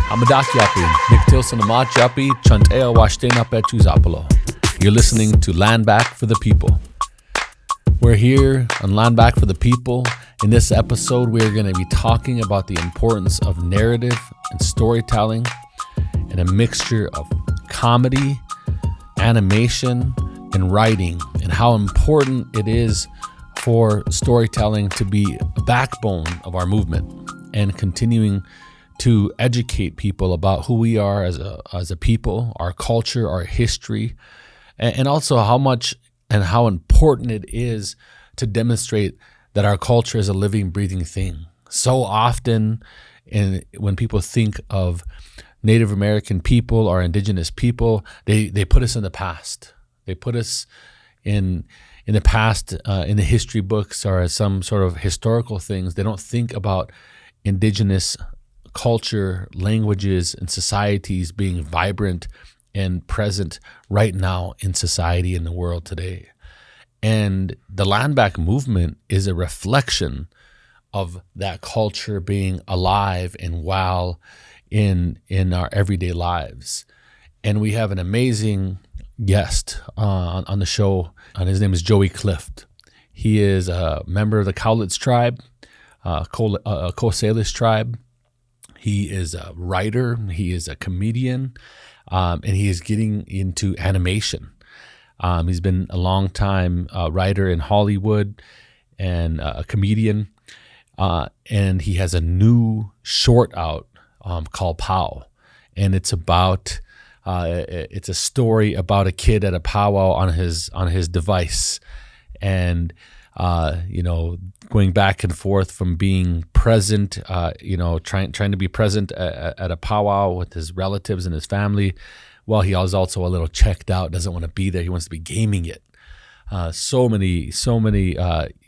Amadakyapi, Nick Tilsen Amatyapi, Chantea Washtena Petuzapolo. You're listening to Landback for the People. We're here on Landback for the People. In this episode, we're going to be talking about the importance of narrative and storytelling and a mixture of comedy, animation, and writing, and how important it is for storytelling to be a backbone of our movement and continuing to educate people about who we are as a people, our culture, our history, and also how much and how important it is to demonstrate that our culture is a living, breathing thing. So often, when people think of Native American people or Indigenous people, they put us in the past. They put us in the past, in the history books or some sort of historical things. They don't think about Indigenous culture, languages, and societies being vibrant and present right now in society in the world today. And the Landback movement is a reflection of that culture being alive and well in our everyday lives. And we have an amazing guest on the show, and his name is Joey Clift. He is a member of the Cowlitz tribe, Coastal Salish tribe. He is a writer, he is a comedian, and he is getting into animation. He's been a long time writer in Hollywood and a comedian, and he has a new short out called POW, and it's about it's a story about a kid at a powwow on his device, and going back and forth from being present, trying to be present at a powwow with his relatives and his family. Well, he is also a little checked out, doesn't want to be there. He wants to be gaming it. So many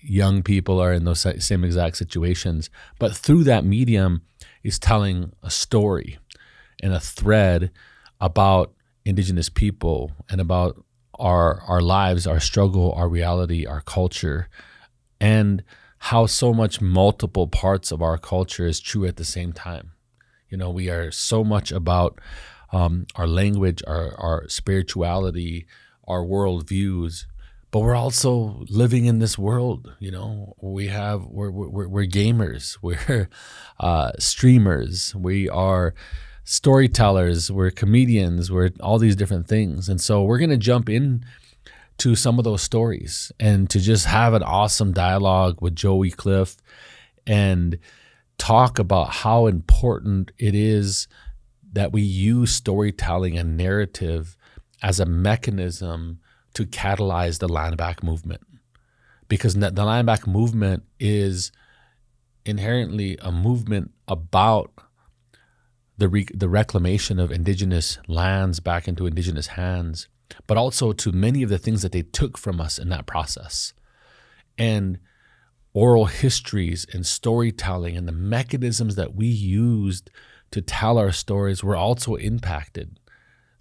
young people are in those same exact situations. But through that medium, he's telling a story and a thread about Indigenous people and about our lives, our struggle, our reality, our culture, and how so much multiple parts of our culture is true at the same time. We are so much about our language, our spirituality, our worldviews, but we're also living in this world. We're gamers, we're streamers, we are storytellers, we're comedians, we're all these different things. And so we're going to jump in to some of those stories and to just have an awesome dialogue with Joey Clift and talk about how important it is that we use storytelling and narrative as a mechanism to catalyze the Landback movement. Because the Landback movement is inherently a movement about the reclamation of Indigenous lands back into Indigenous hands, but also to many of the things that they took from us in that process. And oral histories and storytelling and the mechanisms that we used to tell our stories were also impacted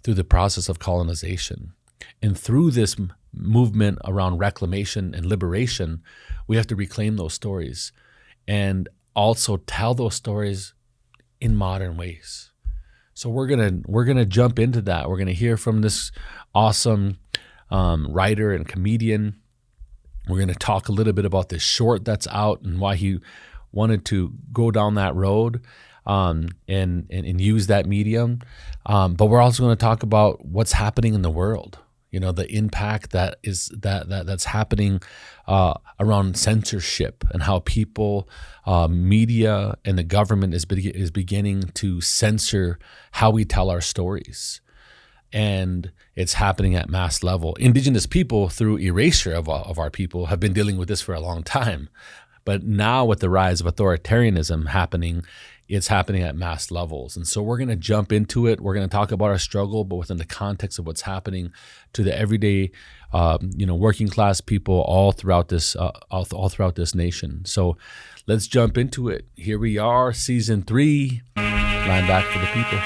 through the process of colonization. And through this movement around reclamation and liberation, we have to reclaim those stories and also tell those stories in modern ways. So we're gonna jump into that. We're gonna hear from this awesome writer and comedian. We're gonna talk a little bit about this short that's out and why he wanted to go down that road and use that medium. But we're also going to talk about what's happening in the world. The impact that's happening around censorship and how people, media, and the government is beginning to censor how we tell our stories. And it's happening at mass level. Indigenous people, through erasure of our people, have been dealing with this for a long time. But now with the rise of authoritarianism happening, it's happening at mass levels. And so we're going to jump into it. We're going to talk about our struggle, but within the context of what's happening to the everyday, working class people all throughout this nation. So let's jump into it. Here we are, season 3, Landback for the People.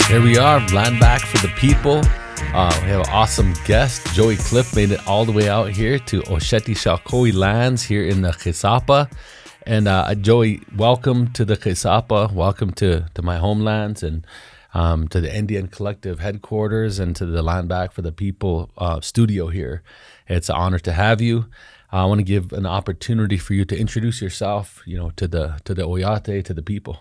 Here we are, Landback for the people. We have an awesome guest. Joey Clift made it all the way out here to Osheti Shalkoi lands here in the Chisapa. And Joey, welcome to the Chisapa. Welcome to my homelands and to the Indian Collective headquarters and to the Landback for the People studio here. It's an honor to have you. I want to give an opportunity for you to introduce yourself, to the Oyate, to the people.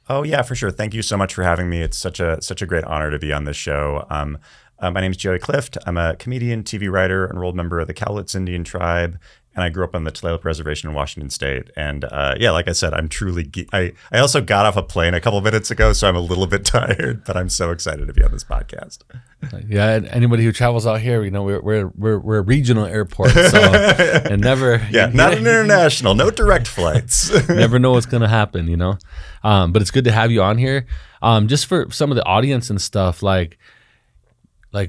Oh yeah, for sure. Thank you so much for having me. It's such a great honor to be on this show. My name is Joey Clift. I'm a comedian, TV writer, enrolled member of the Cowlitz Indian Tribe, and I grew up on the Tulalip Reservation in Washington State. And like I said, I'm truly I also got off a plane a couple of minutes ago, so I'm a little bit tired, but I'm so excited to be on this podcast. Yeah, anybody who travels out here, we're a regional airport, so and never not an international, no direct flights. Never know what's gonna happen, But it's good to have you on here. Just for some of the audience and stuff, like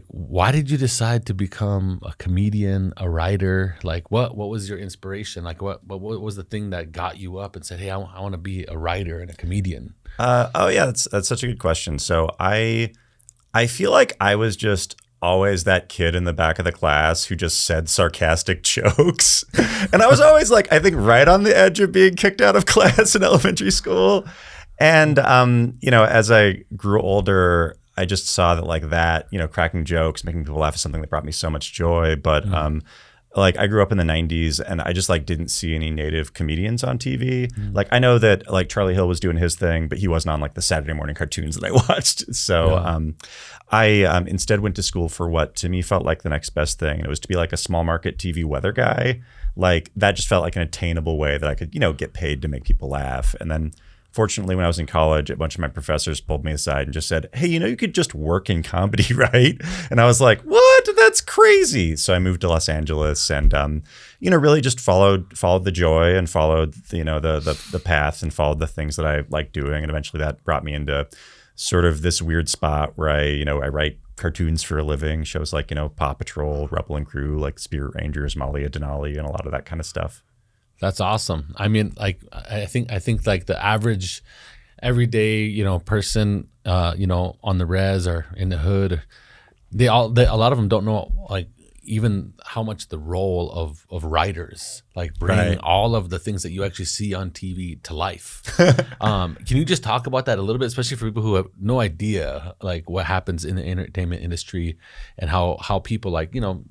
why did you decide to become a comedian, a writer? Like what was your inspiration? Like what was the thing that got you up and said, hey, I want to be a writer and a comedian? That's such a good question. So I feel like I was just always that kid in the back of the class who just said sarcastic jokes. And I was always I think right on the edge of being kicked out of class in elementary school. And, as I grew older, I just saw that cracking jokes, making people laugh is something that brought me so much joy. But I grew up in the 90s and I just didn't see any native comedians on TV. I know that Charlie Hill was doing his thing, but he wasn't on the Saturday morning cartoons that I watched. So I instead went to school for what to me felt like the next best thing. And it was to be a small market TV weather guy. That just felt like an attainable way that I could, get paid to make people laugh. And then fortunately, when I was in college, a bunch of my professors pulled me aside and just said, hey, you could just work in comedy, right? And I was like, what? That's crazy. So I moved to Los Angeles and, really just followed the joy and followed, the path and followed the things that I like doing. And eventually that brought me into sort of this weird spot where I write cartoons for a living, shows like, Paw Patrol, Rebel and Crew, like Spirit Rangers, Malia Denali, and a lot of that kind of stuff. That's awesome. I mean, I think the average everyday, person, on the res or in the hood, a lot of them don't know even how much the role of writers, bringing all of the things that you actually see on TV to life. Can you just talk about that a little bit, especially for people who have no idea what happens in the entertainment industry and how people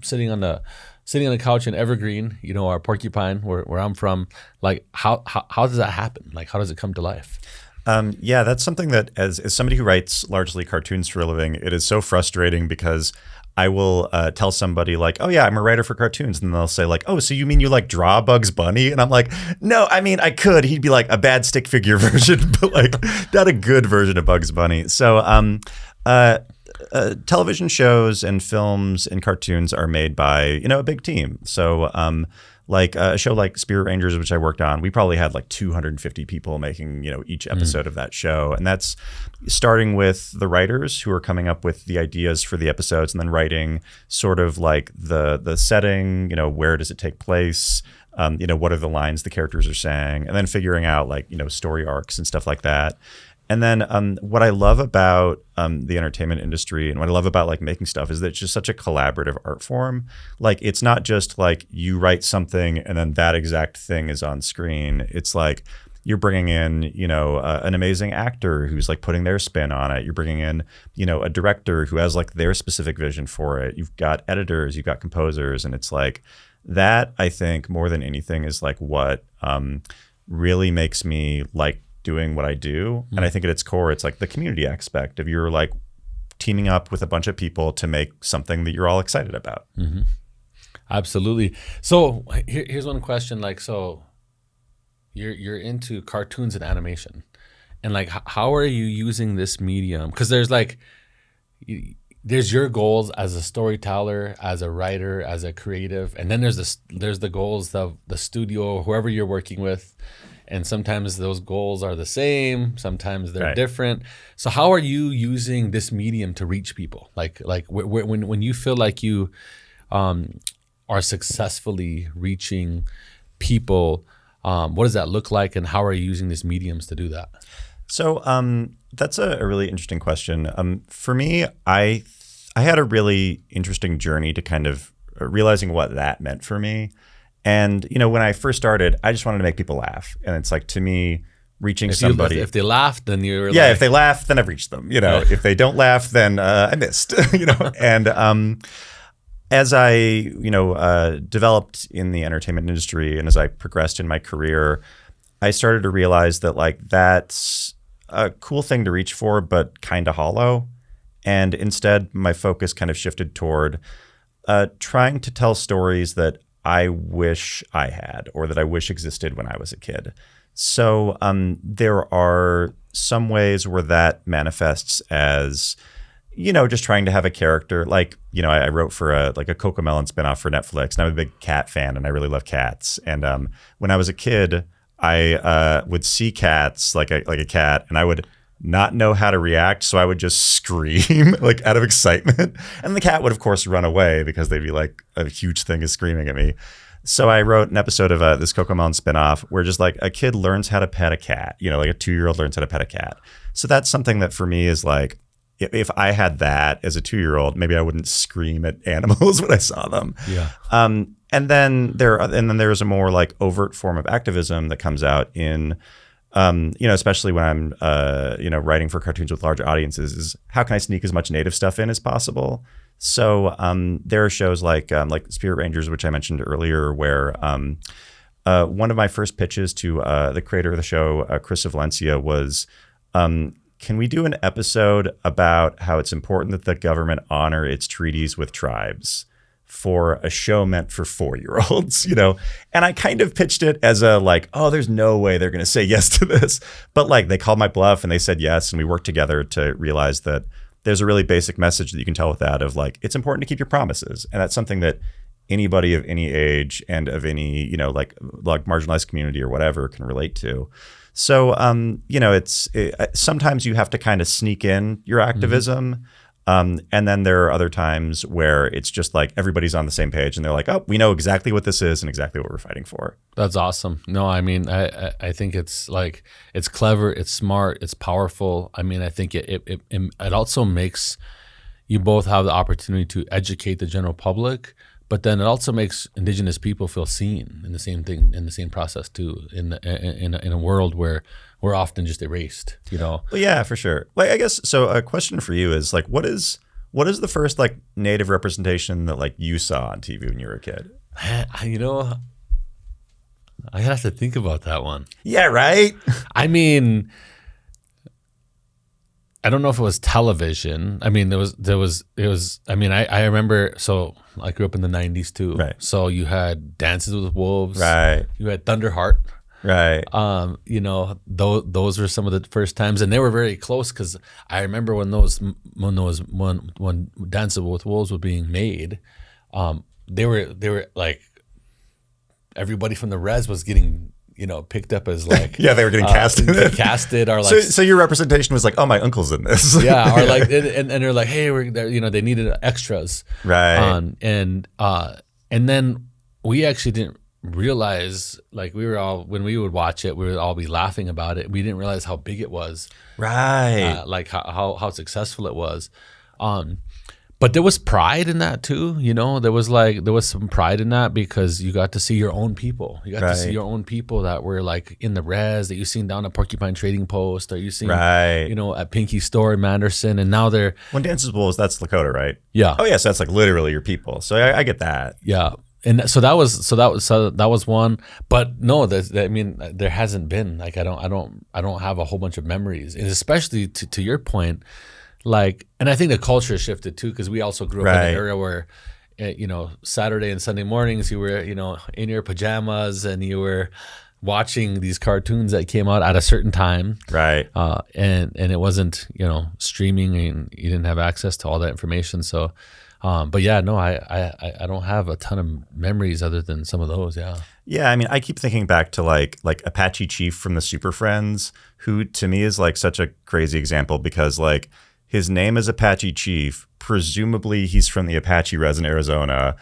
sitting on the couch in Evergreen, or Porcupine, where I'm from, how does that happen? How does it come to life? That's something that as somebody who writes largely cartoons for a living, it is so frustrating because I will tell somebody oh yeah, I'm a writer for cartoons. And they'll say oh, so you mean you draw Bugs Bunny? And I'm like, no, I mean, I could. He'd be a bad stick figure version, but not a good version of Bugs Bunny. So television shows and films and cartoons are made by, a big team. So a show like Spirit Rangers, which I worked on, we probably had 250 people making, each episode of that show. And that's starting with the writers who are coming up with the ideas for the episodes and then writing sort of the setting, where does it take place? What are the lines the characters are saying? And then figuring out story arcs and stuff like that. And then what I love about the entertainment industry and what I love about making stuff is that it's just such a collaborative art form. It's not just you write something and then that exact thing is on screen. It's you're bringing in, an amazing actor who's putting their spin on it. You're bringing in, a director who has their specific vision for it. You've got editors, you've got composers, and it's that I think more than anything is what really makes me doing what I do. And I think at its core, it's the community aspect of you're teaming up with a bunch of people to make something that you're all excited about. Mm-hmm. Absolutely. So here's one question. So you're into cartoons and animation, and how are you using this medium? Because there's your goals as a storyteller, as a writer, as a creative, and then there's the goals of the studio or whoever you're working with. And sometimes those goals are the same, sometimes they're different. So how are you using this medium to reach people? When you feel you are successfully reaching people, what does that look like, and how are you using these mediums to do that? So that's a really interesting question. For me, I had a really interesting journey to kind of realizing what that meant for me. And, when I first started, I just wanted to make people laugh. And it's like, to me, reaching somebody. If they laughed, then you were if they laugh, then I've reached them. If they don't laugh, then I missed. And as I developed in the entertainment industry and as I progressed in my career, I started to realize that that's a cool thing to reach for, but kind of hollow. And instead, my focus kind of shifted toward trying to tell stories that I wish I had or that I wish existed when I was a kid. So there are some ways where that manifests as, just trying to have a character. Like, I wrote for a Cocomelon spinoff for Netflix, and I'm a big cat fan, and I really love cats. And when I was a kid, I would see cats like a cat, and I would not know how to react, so I would just scream out of excitement, and the cat would of course run away because they'd be like, a huge thing is screaming at me. So I wrote an episode of this Cocomelon spinoff where just a kid learns how to pet a cat, a 2-year-old learns how to pet a cat. So that's something that for me is if I had that as a 2-year-old, maybe I wouldn't scream at animals when I saw them. Yeah. And then there's a more overt form of activism that comes out in, especially when I'm, writing for cartoons with large audiences, is how can I sneak as much native stuff in as possible? So there are shows like Spirit Rangers, which I mentioned earlier, where one of my first pitches to the creator of the show, Chris Valencia, was, can we do an episode about how it's important that the government honor its treaties with tribes for a show meant for 4-year-olds, And I kind of pitched it as oh, there's no way they're going to say yes to this. But they called my bluff and they said yes. And we worked together to realize that there's a really basic message that you can tell with that of it's important to keep your promises. And that's something that anybody of any age and of any, marginalized community or whatever can relate to. So, sometimes you have to kind of sneak in your activism. And then there are other times where it's just everybody's on the same page and they're like, oh, we know exactly what this is and exactly what we're fighting for. That's awesome. No, I mean, I think it's it's clever, it's smart, it's powerful. I mean, I think it also makes you both have the opportunity to educate the general public, but then it also makes Indigenous people feel seen in the same process too, in a world where we're often just erased, Well, yeah, for sure. I guess, so a question for you is what is the first native representation that you saw on TV when you were a kid? I have to think about that one. Yeah, right? I mean, I don't know if it was television. I mean, I remember, so I grew up in the 90s too. Right. So you had Dances with Wolves. Right. You had Thunderheart. Right. Those were some of the first times, and they were very close because I remember when Dances with Wolves were being made, they were everybody from the res was getting picked up as yeah, they were getting casted or so your representation was oh, my uncle's in this. Yeah, or and they're hey, they needed extras, right? And then we actually didn't realize we were all, when we would watch it, we would all be laughing about it. We didn't realize how big it was, right? How successful it was. But there was pride in that too, there was some pride in that because you got to see your own people. You got to see your own people that were in the res that you seen down at Porcupine Trading Post, or you seen, at Pinky's store in Manderson, and now they're. When Dances with Wolves, that's Lakota, right? Yeah. Oh yeah, so that's literally your people. So I get that. Yeah. And so that was one, but no, there hasn't been I don't have a whole bunch of memories, and especially to your point, and I think the culture shifted too, because we also grew up in an era where, Saturday and Sunday mornings you were in your pajamas and you were watching these cartoons that came out at a certain time, right? And it wasn't streaming, and you didn't have access to all that information, so. But yeah, no, I don't have a ton of memories other than some of those. Yeah. Yeah. I mean, I keep thinking back to like Apache Chief from the Super Friends, who to me is such a crazy example because his name is Apache Chief. Presumably he's from the Apache Res in Arizona.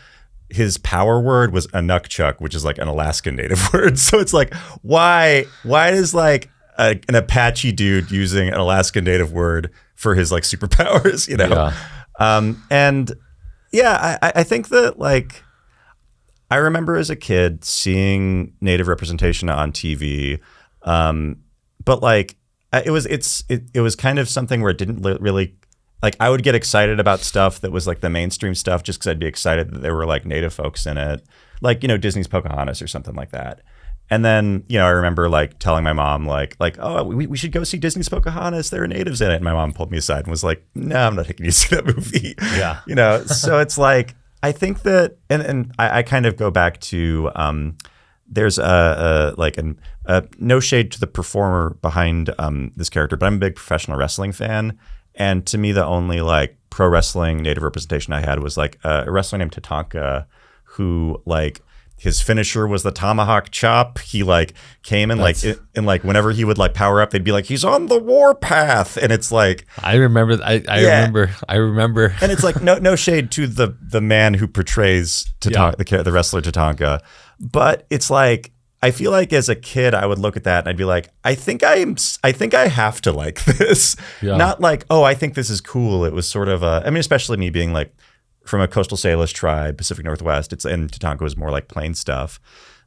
His power word was Anukchuk, which is an Alaskan native word. So it's why does an Apache dude using an Alaskan Native word for his like superpowers, you know? Yeah. And yeah, I think that like, I remember as a kid seeing Native representation on TV, but like it was kind of something where it didn't really, like I would get excited about stuff that was like the mainstream stuff just because I'd be excited that there were like Native folks in it, like, you know, Disney's Pocahontas or something like that. And then, you know, I remember like telling my mom like, oh, we should go see Disney's Pocahontas. There are natives in it. And my mom pulled me aside and was like, no, I'm not taking you to see that movie. Yeah. You know, so it's like, I think that, and I kind of go back to, there's no shade to the performer behind this character, but I'm a big professional wrestling fan. And to me, the only like pro wrestling Native representation I had was like a wrestler named Tatanka, who like his finisher was the tomahawk chop. He like came and like whenever he would like power up, they'd be like, he's on the war path. And it's like, I remember. I remember. And it's like no shade to the man who portrays the wrestler Tatanka, but it's like, I feel like as a kid, I would look at that and I'd be like, I think I have to like this. Yeah. Not like, oh, I think this is cool. It was sort of especially me being like from a Coastal Salish tribe, Pacific Northwest, and Tatanka was more like plain stuff.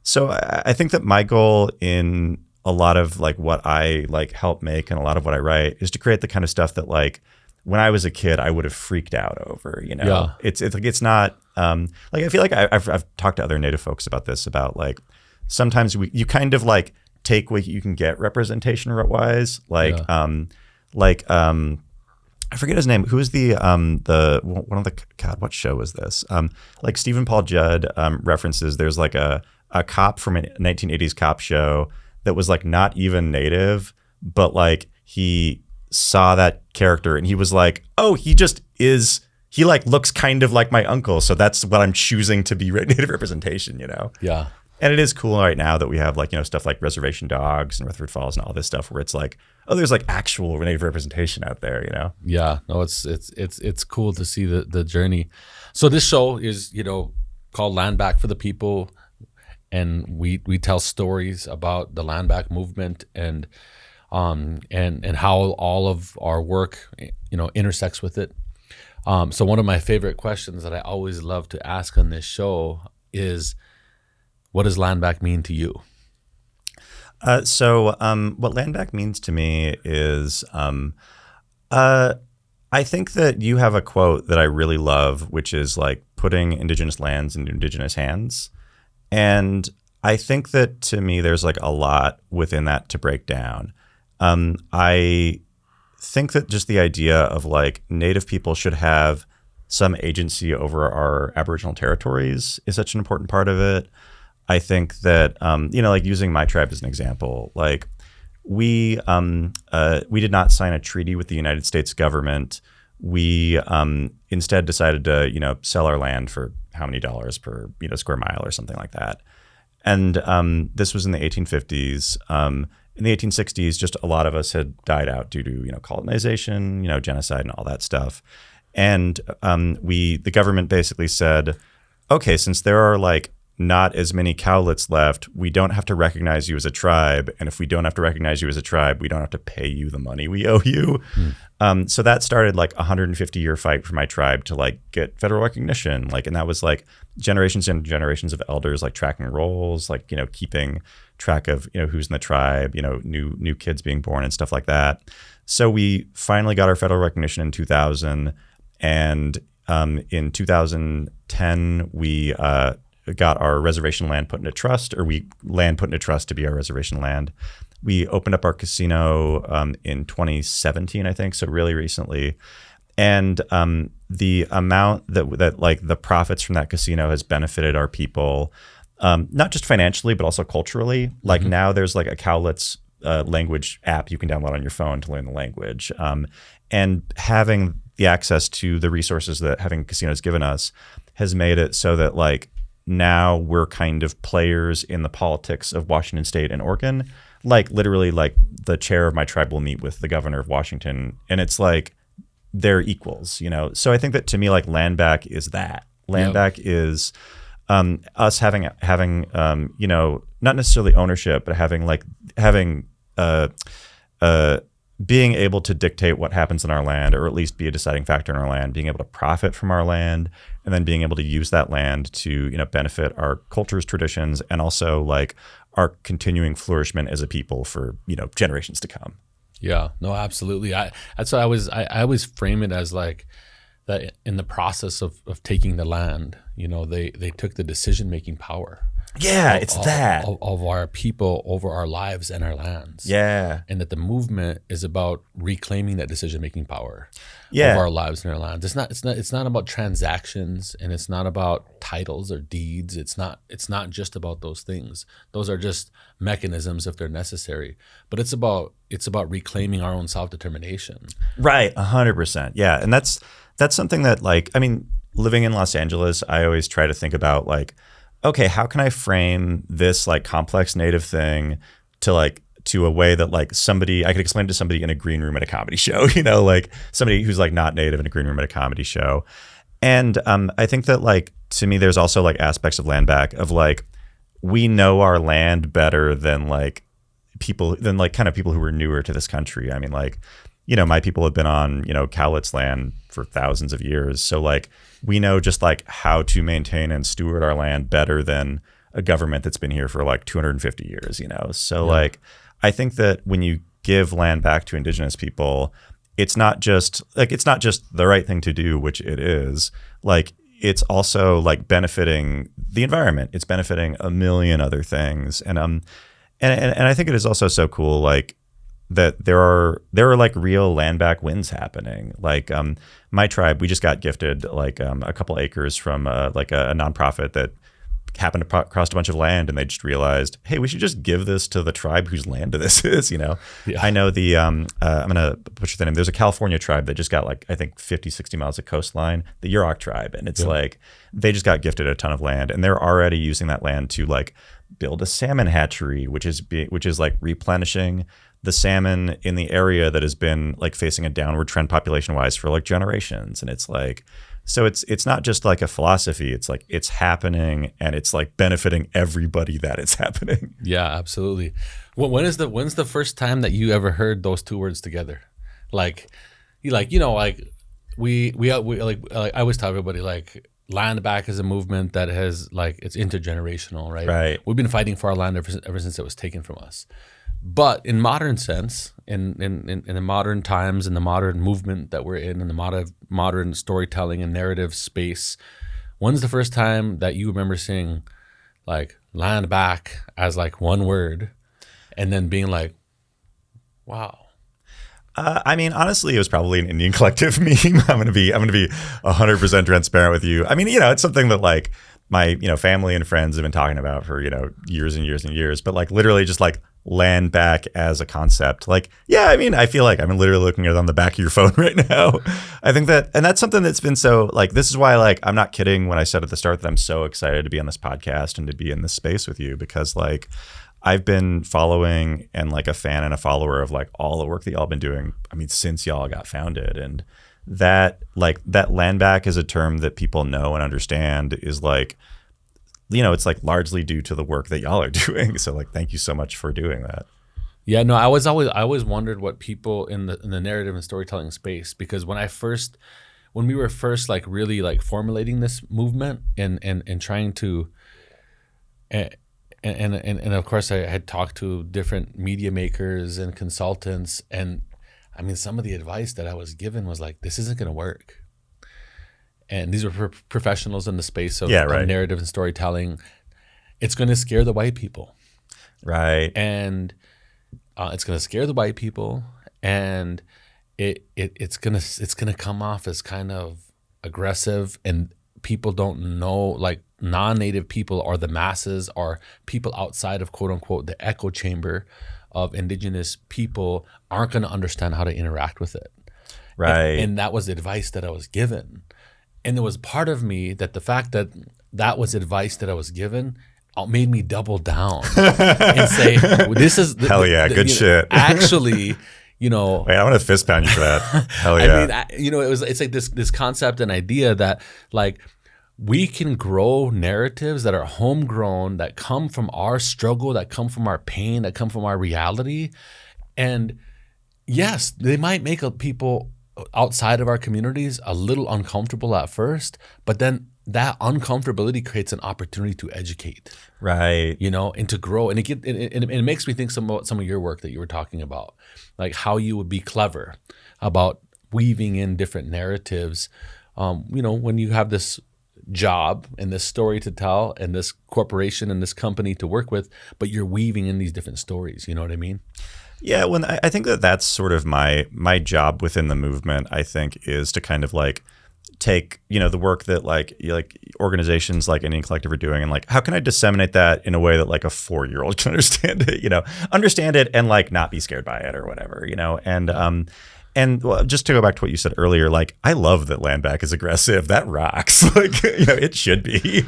So I think that my goal in a lot of like what I like help make and a lot of what I write is to create the kind of stuff that like when I was a kid, I would have freaked out over, you know. Yeah. It's like, it's not like, I feel like I've talked to other Native folks about this, about like, sometimes you kind of like take what you can get representation wise, like I forget his name. Who is the one of the, God, what show was this? Like Stephen Paul Judd references. There's like a cop from a 1980s cop show that was like not even Native, but like he saw that character and he was like, oh, he just is. He like looks kind of like my uncle, so that's what I'm choosing to be Native representation. You know? Yeah. And it is cool right now that we have like, you know, stuff like Reservation Dogs and Rutherford Falls and all this stuff where it's like, oh, there's like actual Native representation out there, you know? Yeah, no, it's cool to see the journey. So this show is, you know, called Landback for the People, and we tell stories about the Landback movement and how all of our work, you know, intersects with it. So one of my favorite questions that I always love to ask on this show is, what does Landback mean to you? So what Landback means to me is, I think that you have a quote that I really love, which is like putting Indigenous lands into Indigenous hands. And I think that to me, there's like a lot within that to break down. I think that just the idea of like Native people should have some agency over our Aboriginal territories is such an important part of it. I think that, you know, like using my tribe as an example, like we did not sign a treaty with the United States government. We instead decided to, you know, sell our land for how many dollars per, you know, square mile or something like that. And this was in the 1850s. In the 1860s, just a lot of us had died out due to, you know, colonization, you know, genocide and all that stuff. And the government basically said, okay, since there are like not as many Cowlitz left, we don't have to recognize you as a tribe. And if we don't have to recognize you as a tribe, we don't have to pay you the money we owe you. So that started like a 150-year fight for my tribe to like get federal recognition. Like, and that was like generations and generations of elders, like tracking roles, like, you know, keeping track of, you know, who's in the tribe, you know, new kids being born and stuff like that. So we finally got our federal recognition in 2000. And in 2010, we got our reservation land put into trust, or land put into trust to be our reservation land. We opened up our casino in 2017, I think, so really recently. And the amount that like the profits from that casino has benefited our people, not just financially, but also culturally. Like now there's like a Cowlitz language app you can download on your phone to learn the language. And having the access to the resources that having casinos given us has made it so that like now we're kind of players in the politics of Washington State and Oregon. Like literally like the chair of my tribe will meet with the governor of Washington, and it's like they're equals, you know? So I think that to me, like Landback is that. Landback is us having you know, not necessarily ownership, but having being able to dictate what happens in our land, or at least be a deciding factor in our land, being able to profit from our land, and then being able to use that land to, benefit our cultures, traditions, and also like our continuing flourishment as a people for, generations to come. Yeah, no, absolutely. That's what I always frame it as like that in the process of taking the land, they took the decision-making power. Yeah, it's that of our people over our lives and our lands. Yeah, and that the movement is about reclaiming that decision-making power of our lives and our lands. It's not about transactions, and it's not about titles or deeds. It's not just about those things. Those are just mechanisms if they're necessary. But it's about reclaiming our own self-determination. Right, 100%. Yeah, and that's something that, like, I mean, living in Los Angeles, I always try to think about like, okay, how can I frame this like complex native thing to a way that like I could explain to somebody in a green room at a comedy show, like somebody who's like not native in a green room at a comedy show. And I think that like, to me, there's also like aspects of Landback of like, we know our land better than like people who are newer to this country. I mean, like, my people have been on, Cowlitz land for thousands of years. So like, we know just like how to maintain and steward our land better than a government that's been here for like 250 years, So like, I think that when you give land back to Indigenous people, it's not just the right thing to do, which it is. Like, it's also like benefiting the environment. It's benefiting a million other things. And I think it is also so cool, like, that there are like real Landback wins happening. Like my tribe, we just got gifted like a couple acres from like a nonprofit that happened to cross a bunch of land, and they just realized, hey, we should just give this to the tribe whose land this is. Yeah. I know the I'm gonna butcher the name. There's a California tribe that just got like, I think 50, 60 miles of coastline, the Yurok tribe, and it's like they just got gifted a ton of land, and they're already using that land to like build a salmon hatchery, which is like replenishing the salmon in the area that has been like facing a downward trend population wise for like generations. And it's like, so it's not just like a philosophy, it's like it's happening, and it's like benefiting everybody that it's happening. Yeah, absolutely. When's the first time that you ever heard those two words together? Like we like I always tell everybody, like, Landback is a movement that has like, it's intergenerational, right? Right. We've been fighting for our land ever since it was taken from us. But in modern sense, in the modern times, in the modern movement that we're in the modern storytelling and narrative space, when's the first time that you remember seeing like Landback as like one word, and then being like, wow? I mean, honestly, it was probably an Indian collective meme. I'm gonna be 100% transparent with you. I mean, it's something that like my family and friends have been talking about for years and years and years. But like literally, just like Landback as a concept, like, yeah, I mean, I feel like I'm literally looking at it on the back of your phone right now. I think that, and that's something that's been so like, this is why, like, I'm not kidding when I said at the start that I'm so excited to be on this podcast and to be in this space with you, because like, I've been following and like a fan and a follower of like all the work that y'all been doing, I mean, since y'all got founded. And that Landback is a term that people know and understand is like, it's like largely due to the work that y'all are doing. So like, thank you so much for doing that. Yeah, no, I always wondered what people in the narrative and storytelling space, because when we were first like really like formulating this movement and trying to, and of course I had talked to different media makers and consultants, and I mean, some of the advice that I was given was like, this isn't going to work. And these were professionals in the space of narrative and storytelling. It's going to scare the white people. Right. And it's going to scare the white people, and it's going to come off as kind of aggressive, and people don't know, like non-native people or the masses or people outside of quote unquote the echo chamber of Indigenous people aren't going to understand how to interact with it. Right. And that was the advice that I was given. And there was part of me that the fact that was advice that I was given made me double down and say, this is hell yeah, good shit. Actually, wait, I want to fist pound you for that. Hell yeah. I mean, it's like this concept and idea that like we can grow narratives that are homegrown, that come from our struggle, that come from our pain, that come from our reality, And yes, they might make people outside of our communities a little uncomfortable at first, but then that uncomfortability creates an opportunity to educate, right? And to grow. And it makes me think some of your work that you were talking about, like how you would be clever about weaving in different narratives. When you have this job and this story to tell and this corporation and this company to work with, but you're weaving in these different stories. You know what I mean? Yeah, I think that's sort of my job within the movement, I think, is to kind of like take, the work that like organizations like Indian Collective are doing, and like, how can I disseminate that in a way that like a 4-year-old can understand it and like not be scared by it or whatever, and well, just to go back to what you said earlier, like, I love that Landback is aggressive. That rocks. Like, it should be.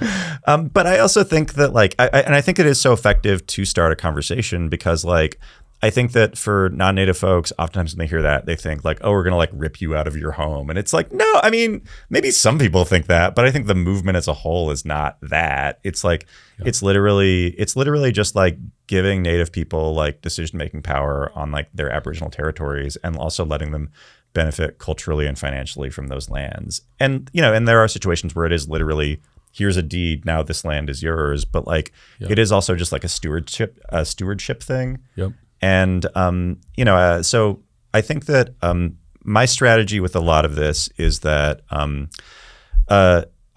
But I also think that like, I think it is so effective to start a conversation, because like, I think that for non-native folks, oftentimes when they hear that, they think like, oh, we're going to like rip you out of your home. And it's like, no, I mean, maybe some people think that, but I think the movement as a whole is not that. It's like, it's literally just like giving native people like decision-making power on like their Aboriginal territories, and also letting them benefit culturally and financially from those lands. And, and there are situations where it is literally, here's a deed, now this land is yours. But like, it is also just like a stewardship thing. Yep. And, so I think that my strategy with a lot of this is that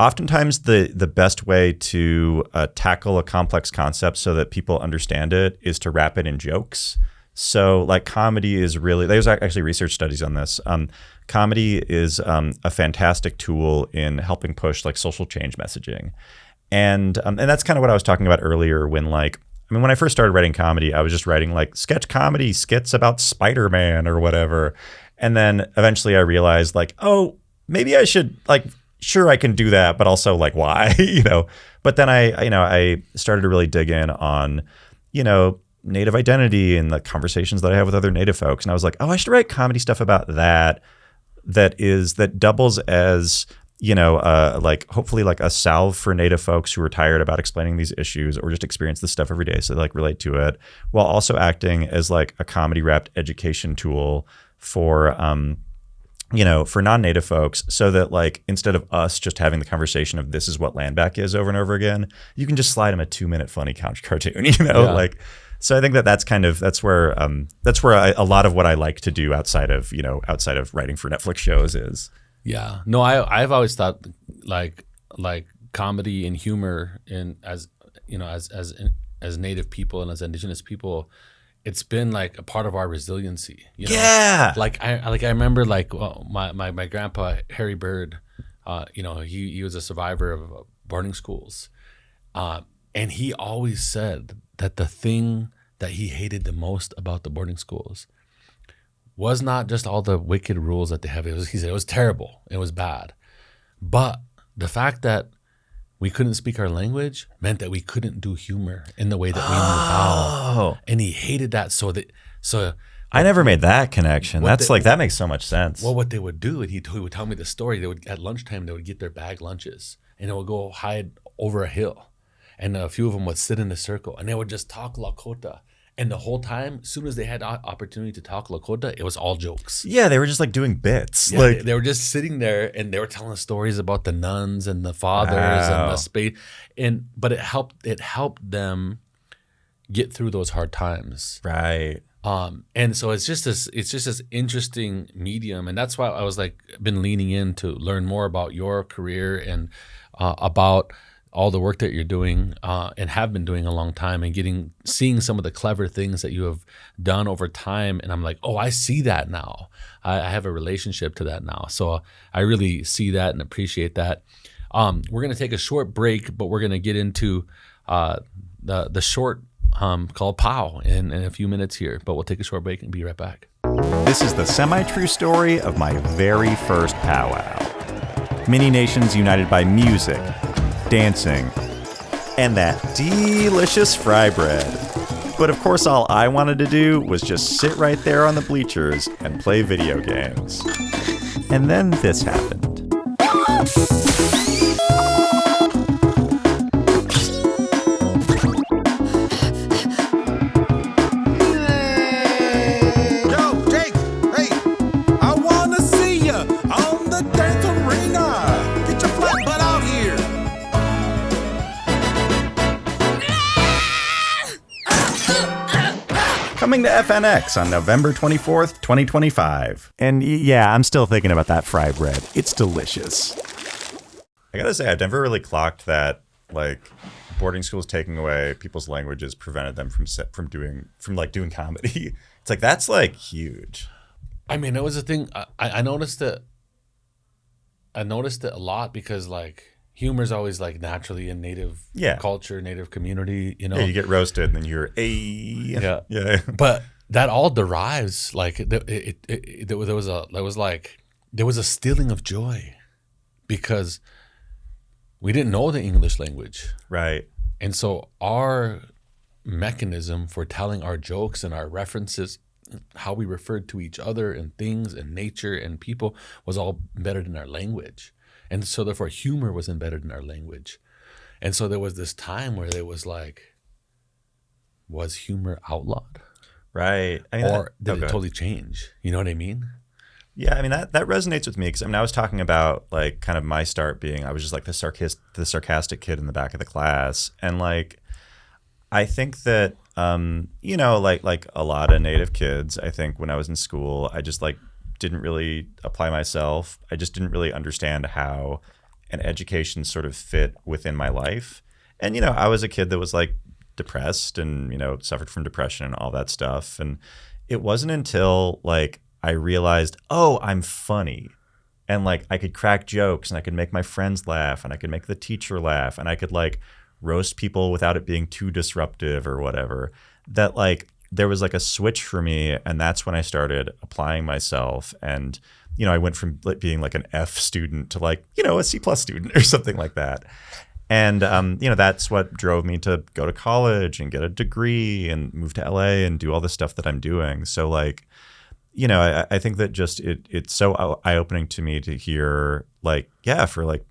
oftentimes the best way to tackle a complex concept so that people understand it is to wrap it in jokes. So like comedy is really, there's actually research studies on this. Comedy is a fantastic tool in helping push like social change messaging. And that's kind of what I was talking about earlier when when I first started writing comedy, I was just writing like sketch comedy skits about Spider-Man or whatever. And then eventually I realized like, oh, maybe I should like, sure, I can do that, but also like, why, But then I started to really dig in on, Native identity and the conversations that I have with other Native folks. And I was like, oh, I should write comedy stuff about that doubles as, like hopefully like a salve for Native folks who are tired about explaining these issues or just experience this stuff every day, so they like relate to it, while also acting as like a comedy wrapped education tool for for non-Native folks, so that like instead of us just having the conversation of this is what Landback is over and over again, you can just slide them a 2-minute funny couch cartoon, like. So I think that's where a lot of what I like to do outside of writing for Netflix shows is. Yeah. No, I've always thought like comedy and humor as Native people and as Indigenous people, it's been like a part of our resiliency. Yeah. Like I remember my grandpa Harry Bird, he was a survivor of boarding schools, and he always said that the thing that he hated the most about the boarding schools was not just all the wicked rules that they have. He said it was terrible. It was bad. But the fact that we couldn't speak our language meant that we couldn't do humor in the way that we knew how. And he hated that. So I never made that connection. That makes so much sense. Well, what they would do, and he would tell me the story, at lunchtime, they would get their bag lunches and they would go hide over a hill. And a few of them would sit in a circle and they would just talk Lakota. And the whole time, as soon as they had opportunity to talk Lakota, it was all jokes. Yeah, they were just like doing bits. Yeah, they were just sitting there and they were telling stories about the nuns and the fathers and the spade. But it helped them get through those hard times. Right. And so it's just this interesting medium, and that's why I was been leaning in to learn more about your career and about all the work that you're doing and have been doing a long time, and seeing some of the clever things that you have done over time. And I'm like, oh, I see that now. I have a relationship to that now. So I really see that and appreciate that. We're going to take a short break, but we're going to get into the short called POW in a few minutes here. But we'll take a short break and be right back. This is the semi-true story of my very first powwow. Many nations united by music, dancing, and that delicious fry bread. But of course, all I wanted to do was just sit right there on the bleachers and play video games. And then this happened. coming to FNX on November 24th, 2025. And yeah, I'm still thinking about that fry bread. It's delicious. I gotta say, I've never really clocked that, like, boarding schools taking away people's languages prevented them from doing comedy. It's like, that's like huge. I mean, it was a thing. I noticed it. I noticed it a lot because, like, humor is always like naturally in native culture, native community, you know. Yeah, you get roasted and then you're yeah. But that all derives like there was a stealing of joy because we didn't know the English language, right? And so our mechanism for telling our jokes and our references, how we referred to each other and things and nature and people, was all embedded in our language. And so therefore humor was embedded in our language. And so there was this time where there was like, was humor outlawed? Right. I mean, or did it totally change? You know what I mean? Yeah, I mean, that resonates with me because, I mean, I was talking about like kind of my start being, I was just like the sarcastic kid in the back of the class. And like, I think that, you know, like a lot of Native kids, I think when I was in school, I just like didn't really apply myself. I just didn't really understand how an education sort of fit within my life. And, you know, I was a kid that was like depressed and, you know, suffered from depression and all that stuff. And it wasn't until like I realized, oh, I'm funny. And like I could crack jokes and I could make my friends laugh and I could make the teacher laugh and I could like roast people without it being too disruptive or whatever, that like there was like a switch for me. And that's when I started applying myself. And, you know, I went from like being like an F student to like, you know, a C+ student or something like that. And, you know, that's what drove me to go to college and get a degree and move to LA and do all the stuff that I'm doing. So like, you know, I think that just it's so eye-opening to me to hear like, yeah, for like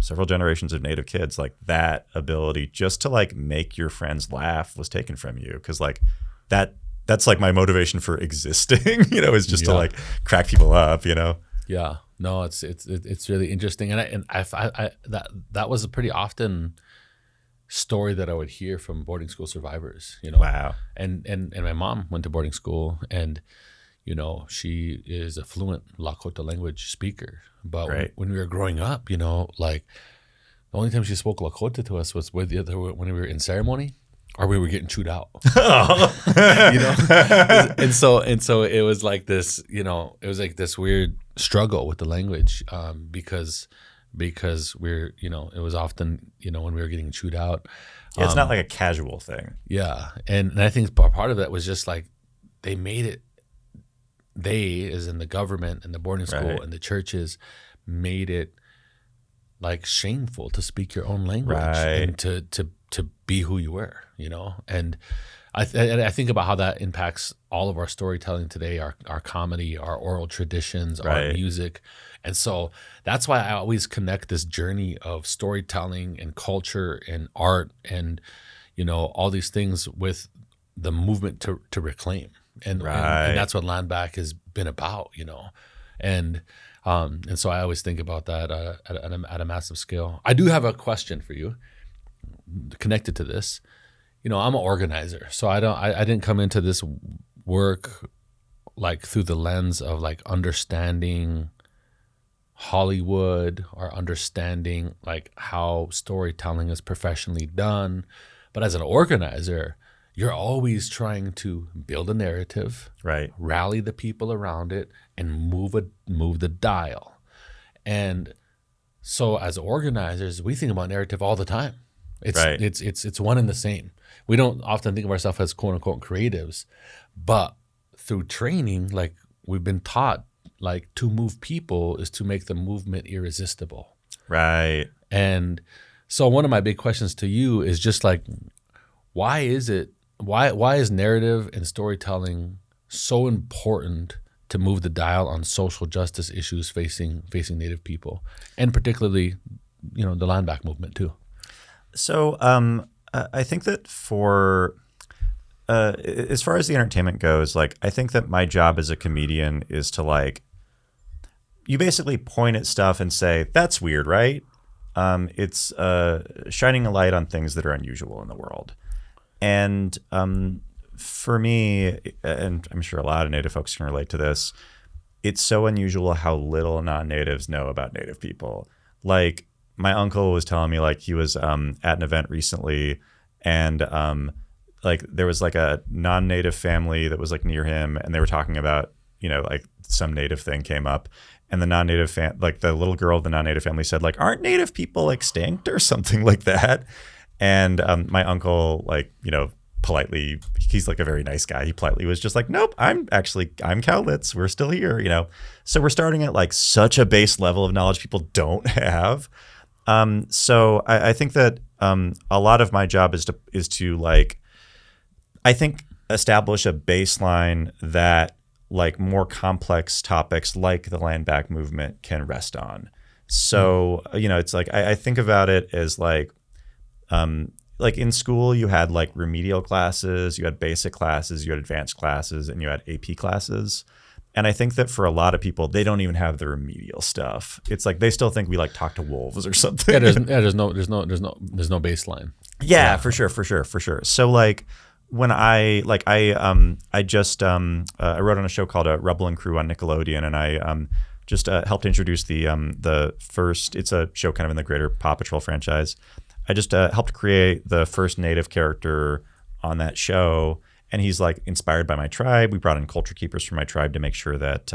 several generations of Native kids, like that ability just to like make your friends laugh was taken from you. Cause like that's like my motivation for existing, you know, is just to like crack people up, you know? Yeah, no, it's really interesting. And I that was a pretty often story that I would hear from boarding school survivors, you know? Wow. And my mom went to boarding school and, you know, she is a fluent Lakota language speaker. But when we were growing up, you know, like the only time she spoke Lakota to us was when we were in ceremony or we were getting chewed out. You know? And so it was like this, you know, it was like this weird struggle with the language because we're, you know, it was often, you know, when we were getting chewed out. Yeah, it's not like a casual thing. Yeah. And I think part of it was just like they made it, they, as in the government and the boarding school and the churches, made it like shameful to speak your own language and to be who you were, you know. And I think about how that impacts all of our storytelling today, our comedy, our oral traditions, our music. And so that's why I always connect this journey of storytelling and culture and art and, you know, all these things with the movement to reclaim. And that's what Landback has been about, you know. And so I always think about that at a massive scale. I do have a question for you connected to this. You know, I'm an organizer, so I didn't come into this work like through the lens of like understanding Hollywood or understanding like how storytelling is professionally done. But as an organizer, you're always trying to build a narrative, rally the people around it, and move the dial. And so as organizers, we think about narrative all the time. It's one and the same. We don't often think of ourselves as quote unquote creatives, but through training, like we've been taught, like to move people is to make the movement irresistible. Right. And so one of my big questions to you is just like, why is narrative and storytelling so important to move the dial on social justice issues facing Native people, and particularly, you know, the Landback movement too? So I think that for as far as the entertainment goes, like I think that my job as a comedian is to like, you basically point at stuff and say, that's weird, right? It's shining a light on things that are unusual in the world. And for me, and I'm sure a lot of Native folks can relate to this, it's so unusual how little non-Natives know about Native people. Like my uncle was telling me, like he was at an event recently, and like there was like a non-Native family that was like near him, and they were talking about, you know, like some Native thing came up, and the non-Native like the little girl of the non-Native family said, like, aren't Native people extinct or something like that? And my uncle, like, you know, politely, he's like a very nice guy. He politely was just like, nope, I'm Cowlitz. We're still here, you know? So we're starting at like such a base level of knowledge people don't have. So I think that a lot of my job is to like, I think establish a baseline that like more complex topics like the Landback movement can rest on. So, you know, it's like, I think about it as like in school, you had like remedial classes, you had basic classes, you had advanced classes, and you had AP classes. And I think that for a lot of people, they don't even have the remedial stuff. It's like they still think we like talk to wolves or something. Yeah, there's no baseline. Yeah, for sure. So like when I wrote on a show called Rebel and Crew on Nickelodeon, and I just helped introduce the first. It's a show kind of in the greater Paw Patrol franchise. I just helped create the first Native character on that show, and he's like inspired by my tribe. We brought in culture keepers from my tribe to make sure that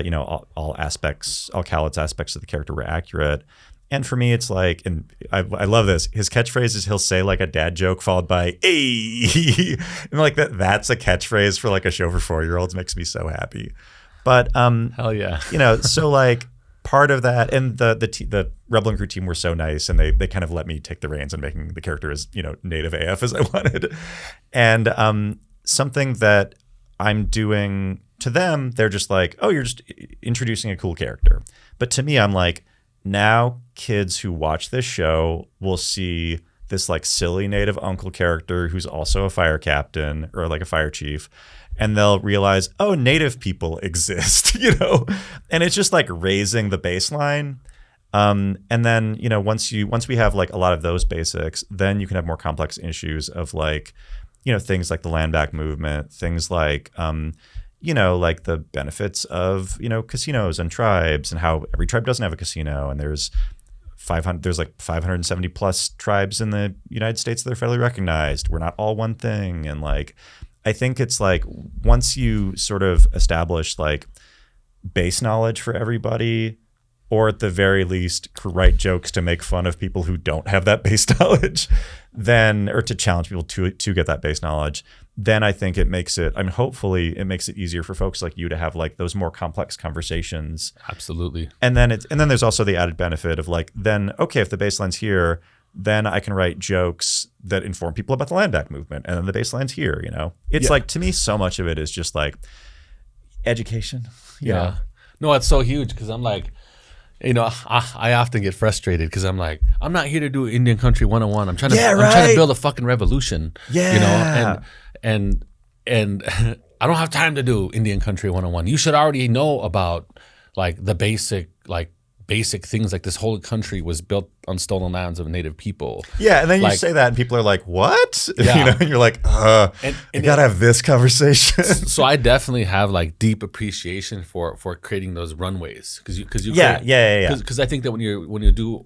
you know, all Cowlitz aspects of the character were accurate. And for me, it's like, and I love this. His catchphrase is he'll say like a dad joke followed by "Hey," and like that's a catchphrase for like a show for 4-year-olds. Makes me so happy. But hell yeah, you know, so like. Part of that, and the Rebel and Crew team were so nice, and they kind of let me take the reins on making the character as, you know, Native AF as I wanted. And something that I'm doing to them, they're just like, oh, you're just introducing a cool character. But to me, I'm like, now kids who watch this show will see this like silly Native uncle character who's also a fire captain or like a fire chief. And they'll realize, oh, Native people exist, you know? And it's just like raising the baseline. And then, you know, once we have like a lot of those basics, then you can have more complex issues of like, you know, things like the Landback movement, things like, you know, like the benefits of, you know, casinos and tribes and how every tribe doesn't have a casino. And there's like 570 plus tribes in the United States that are federally recognized. We're not all one thing. And like, I think it's like once you sort of establish like base knowledge for everybody, or at the very least write jokes to make fun of people who don't have that base knowledge, then, or to challenge people to get that base knowledge, then I think it makes it, I mean, hopefully it makes it easier for folks like you to have like those more complex conversations. Absolutely. And then there's also the added benefit of like, then, okay, if the baseline's here, then I can write jokes that inform people about the Landback movement, and then the baseline's here, you know? It's like, to me, so much of it is just like education. Yeah. No, it's so huge because I'm like, you know, I often get frustrated because I'm like, I'm not here to do Indian Country 101. I'm trying to build a fucking revolution. Yeah. You know, and I don't have time to do Indian Country 101. You should already know about like the basic things, like this whole country was built on stolen lands of Native people. Yeah, and then you say that and people are like, what? Yeah. You know, and you're like, you gotta have this conversation. So I definitely have like deep appreciation for creating those runways because I think that when you do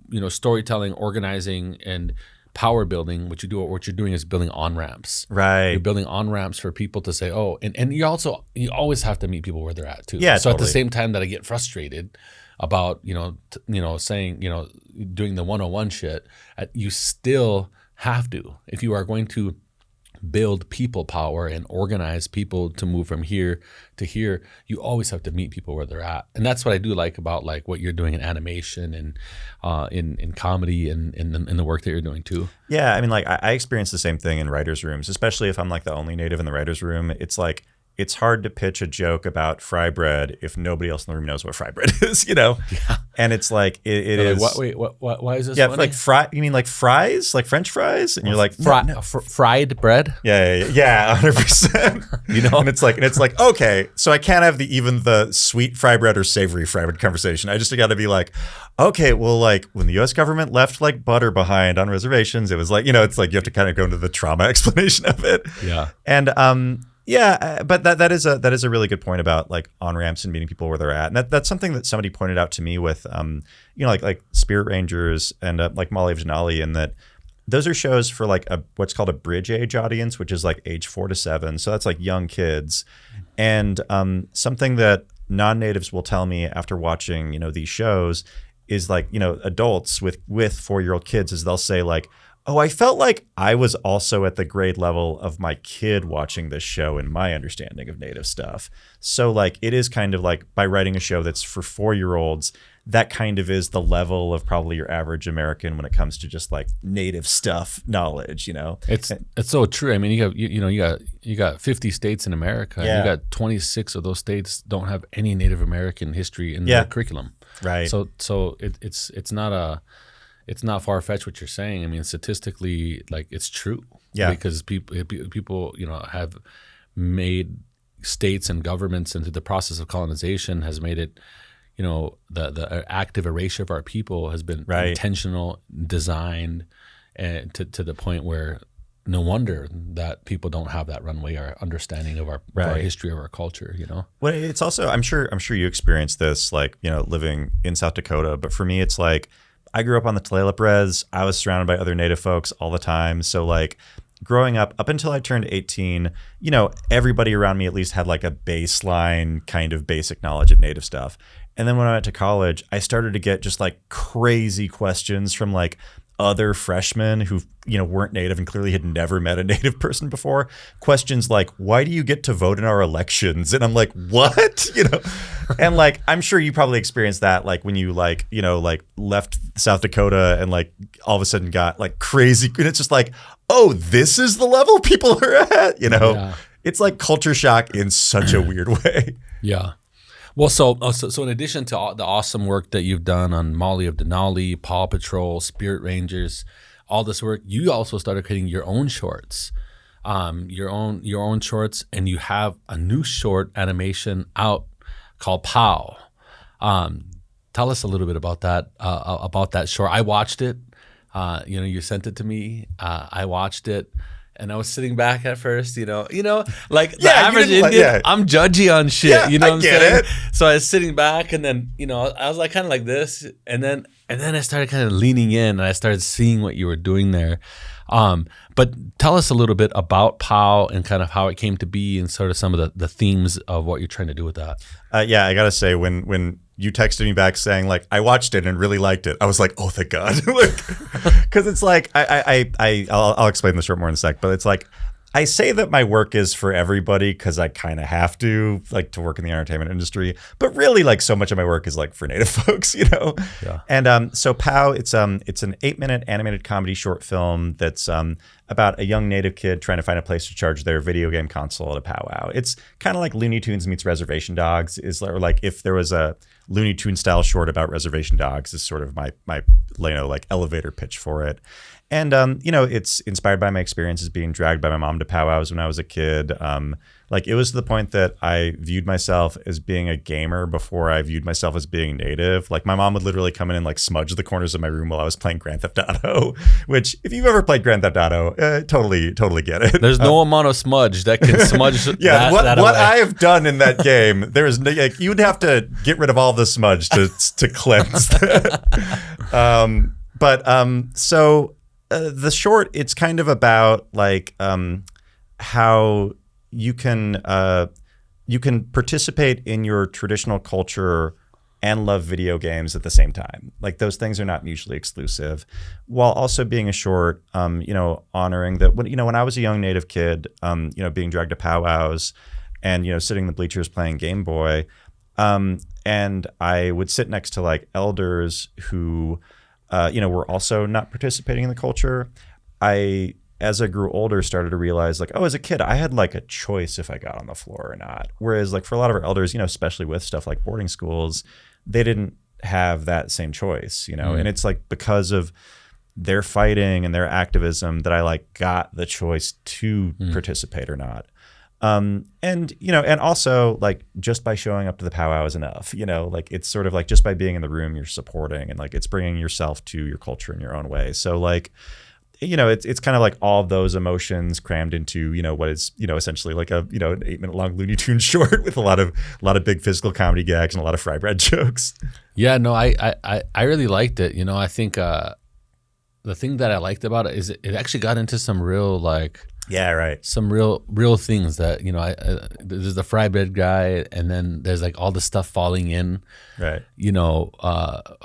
you know, storytelling, organizing, and power building, what you're doing is building on-ramps. Right. You're building on-ramps for people to say, oh, and you always have to meet people where they're at too. Yeah, so totally. At the same time that I get frustrated about, you know, saying, you know, doing the 101 shit, you still have to, if you are going to build people power and organize people to move from here to here, you always have to meet people where they're at. And that's what I do like about like what you're doing in animation and in comedy and in the work that you're doing too. Yeah, I mean, like I experience the same thing in writers' rooms, especially if I'm like the only Native in the writers' room. It's like it's hard to pitch a joke about fry bread if nobody else in the room knows what fry bread is, you know? Yeah. And it's like, it is. Why is this Yeah, funny? like you mean like fries? Like French fries? And you're like, fried bread? Yeah, 100%. You know? And it's like, okay, so I can't have even the sweet fry bread or savory fry bread conversation. I just got to be like, okay, well, like when the U.S. government left like butter behind on reservations, it was like, you know, it's like you have to kind of go into the trauma explanation of it. Yeah. And but that is a really good point about like on ramps and meeting people where they're at, and that's something that somebody pointed out to me with you know, like Spirit Rangers and like Molly of Denali, and that those are shows for like what's called a bridge age audience, which is like age 4 to 7, so that's like young kids. And something that non-natives will tell me after watching, you know, these shows is like, you know, adults with 4-year-old kids, is they'll say like, oh, I felt like I was also at the grade level of my kid watching this show in my understanding of Native stuff. So like it is kind of like by writing a show that's for 4-year-olds, that kind of is the level of probably your average American when it comes to just like Native stuff knowledge, you know? It's so true. I mean, you got 50 states in America. Yeah. And you got 26 of those states don't have any Native American history in their curriculum. Right. So it's not far-fetched what you're saying. I mean, statistically, like it's true. Yeah. Because people, you know, have made states and governments into the process of colonization has made it, you know, the active erasure of our people has been intentional, designed, and to the point where no wonder that people don't have that runway or understanding of our history, of our culture, you know? Well, it's also, I'm sure you experienced this, like, you know, living in South Dakota, but for me, it's like, I grew up on the Tulalip Res. I was surrounded by other Native folks all the time. So like growing up until I turned 18, you know, everybody around me at least had like a baseline kind of basic knowledge of Native stuff. And then when I went to college, I started to get just like crazy questions from like other freshmen who, you know, weren't Native and clearly had never met a Native person before. Questions like, why do you get to vote in our elections? And I'm like, what? You know? And like, I'm sure you probably experienced that, like when you like, you know, like left South Dakota and like all of a sudden got like crazy. And it's just like, oh, this is the level people are at, you know? Yeah. It's like culture shock in such a weird way. Yeah. Well, so in addition to the awesome work that you've done on Molly of Denali, Paw Patrol, Spirit Rangers, all this work, you also started creating your own shorts, your own shorts, and you have a new short animation out called POW. Tell us a little bit about that short. I watched it. You know, you sent it to me. I watched it. And I was sitting back at first, you know, like the average Indian, I'm judgy on shit, you know what I'm saying? So I was sitting back, and then, you know, I was like kind of like this, and then I started kind of leaning in, and I started seeing what you were doing there. But tell us a little bit about POW and kind of how it came to be and sort of some of the themes of what you're trying to do with that. Yeah, I gotta say, when you texted me back saying like I watched it and really liked it, I was like, oh, thank God, like, because it's like I'll explain the short more in a sec, but it's like I say that my work is for everybody because I kind of have to, like, to work in the entertainment industry, but really like so much of my work is like for Native folks, you know. Yeah. And so POW, it's an 8-minute animated comedy short film that's about a young Native kid trying to find a place to charge their video game console at a powwow. It's kind of like Looney Tunes meets Reservation Dogs, or like if there was a Looney Tunes style short about Reservation Dogs, is sort of my you know, like elevator pitch for it. And, you know, it's inspired by my experiences being dragged by my mom to powwows when I was a kid. Like it was to the point that I viewed myself as being a gamer before I viewed myself as being Native. Like my mom would literally come in and like smudge the corners of my room while I was playing Grand Theft Auto, which if you've ever played Grand Theft Auto, totally get it. There's no amount of smudge that can smudge yeah, that what away. I have done in that game, there is no, like, you'd have to get rid of all the smudge to cleanse that. So the short, it's kind of about like how you can participate in your traditional culture and love video games at the same time. Like those things are not mutually exclusive, while also being a short, you know, honoring that when I was a young Native kid, you know, being dragged to powwows and, you know, sitting in the bleachers playing Game Boy, and I would sit next to like elders who, you know, were also not participating in the culture. I as I grew older, started to realize like, oh, as a kid, I had like a choice if I got on the floor or not. Whereas like for a lot of our elders, especially with stuff like boarding schools, they didn't have that same choice, and it's like because of their fighting and their activism that I like got the choice to participate or not. And also like just by showing up to the powwow is enough, like it's sort of like just by being in the room, you're supporting and like it's bringing yourself to your culture in your own way. So like, it's kind of like all of those emotions crammed into, what is, essentially like a, an 8-minute long Looney Tunes short with a lot of big physical comedy gags and a lot of fry bread jokes. Yeah, no, I really liked it. I think the thing that I liked about it is it actually got into some real like, yeah, right. some real things that, there's the fry bread guy, and then there's like all the stuff falling in, right.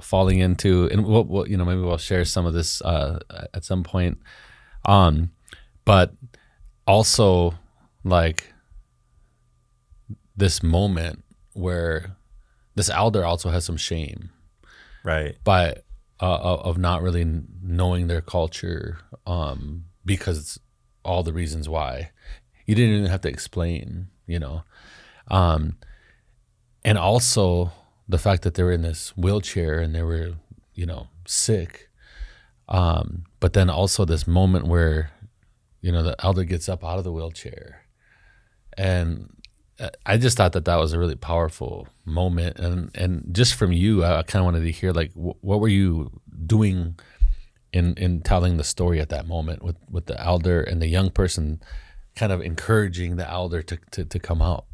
Falling into, and we'll maybe we'll share some of this at some point. But also like this moment where this elder also has some shame, right, by of not really knowing their culture, because all the reasons why. You didn't even have to explain, and also the fact that they were in this wheelchair and they were, sick, but then also this moment where, the elder gets up out of the wheelchair, and I just thought that was a really powerful moment. And just from you, I kind of wanted to hear like what were you doing in telling the story at that moment with the elder and the young person kind of encouraging the elder to come out.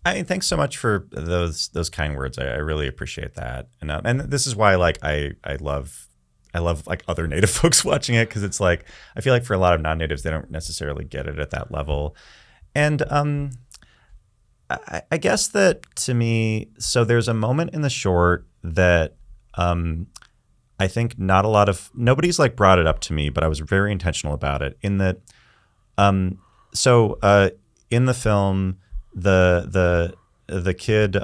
Thanks so much for those kind words. I really appreciate that. And this is why like I love like other Native folks watching it, because it's like I feel like for a lot of non-Natives, they don't necessarily get it at that level. And I guess that to me, so there's a moment in the short that I think nobody's like brought it up to me, but I was very intentional about it in that. In the film, the kid,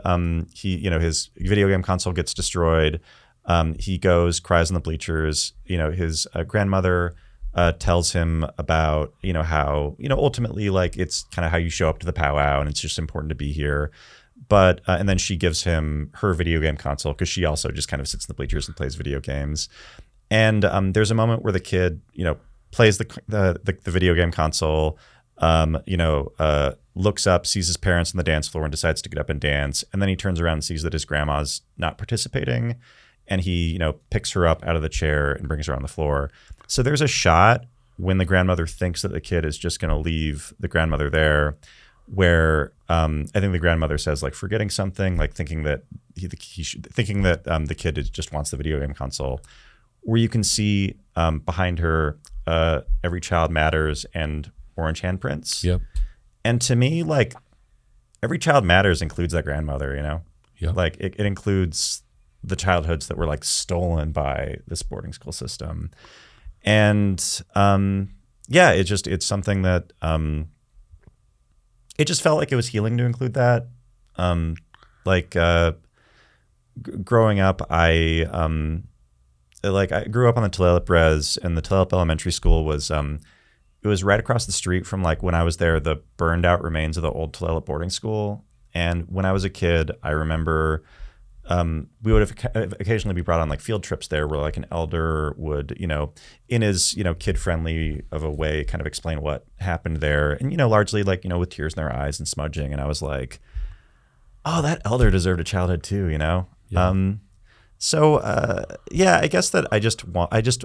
his video game console gets destroyed. He cries in the bleachers. His grandmother tells him about, how, ultimately like it's kind of how you show up to the powwow and it's just important to be here. But and then she gives him her video game console because she also just kind of sits in the bleachers and plays video games. And there's a moment where the kid, plays the video game console, looks up, sees his parents on the dance floor and decides to get up and dance. And then he turns around and sees that his grandma's not participating. And he, picks her up out of the chair and brings her on the floor. So there's a shot when the grandmother thinks that the kid is just going to leave the grandmother there, where I think the grandmother says like forgetting something, like thinking that the kid just wants the video game console, where you can see behind her Every Child Matters and Orange Handprints. Yep. And to me, like Every Child Matters includes that grandmother, Yep. Like it includes the childhoods that were like stolen by this boarding school system. And it's something that it just felt like it was healing to include that. Growing up, I grew up on the Tulalip Res, and the Tulalip Elementary School was it was right across the street from like when I was there, the burned out remains of the old Tulalip boarding school. And when I was a kid, I remember we would occasionally be brought on like field trips there where like an elder would, in his, kid friendly of a way kind of explain what happened there. And, largely like, with tears in their eyes and smudging. And I was like, oh, that elder deserved a childhood too, Yeah. I guess that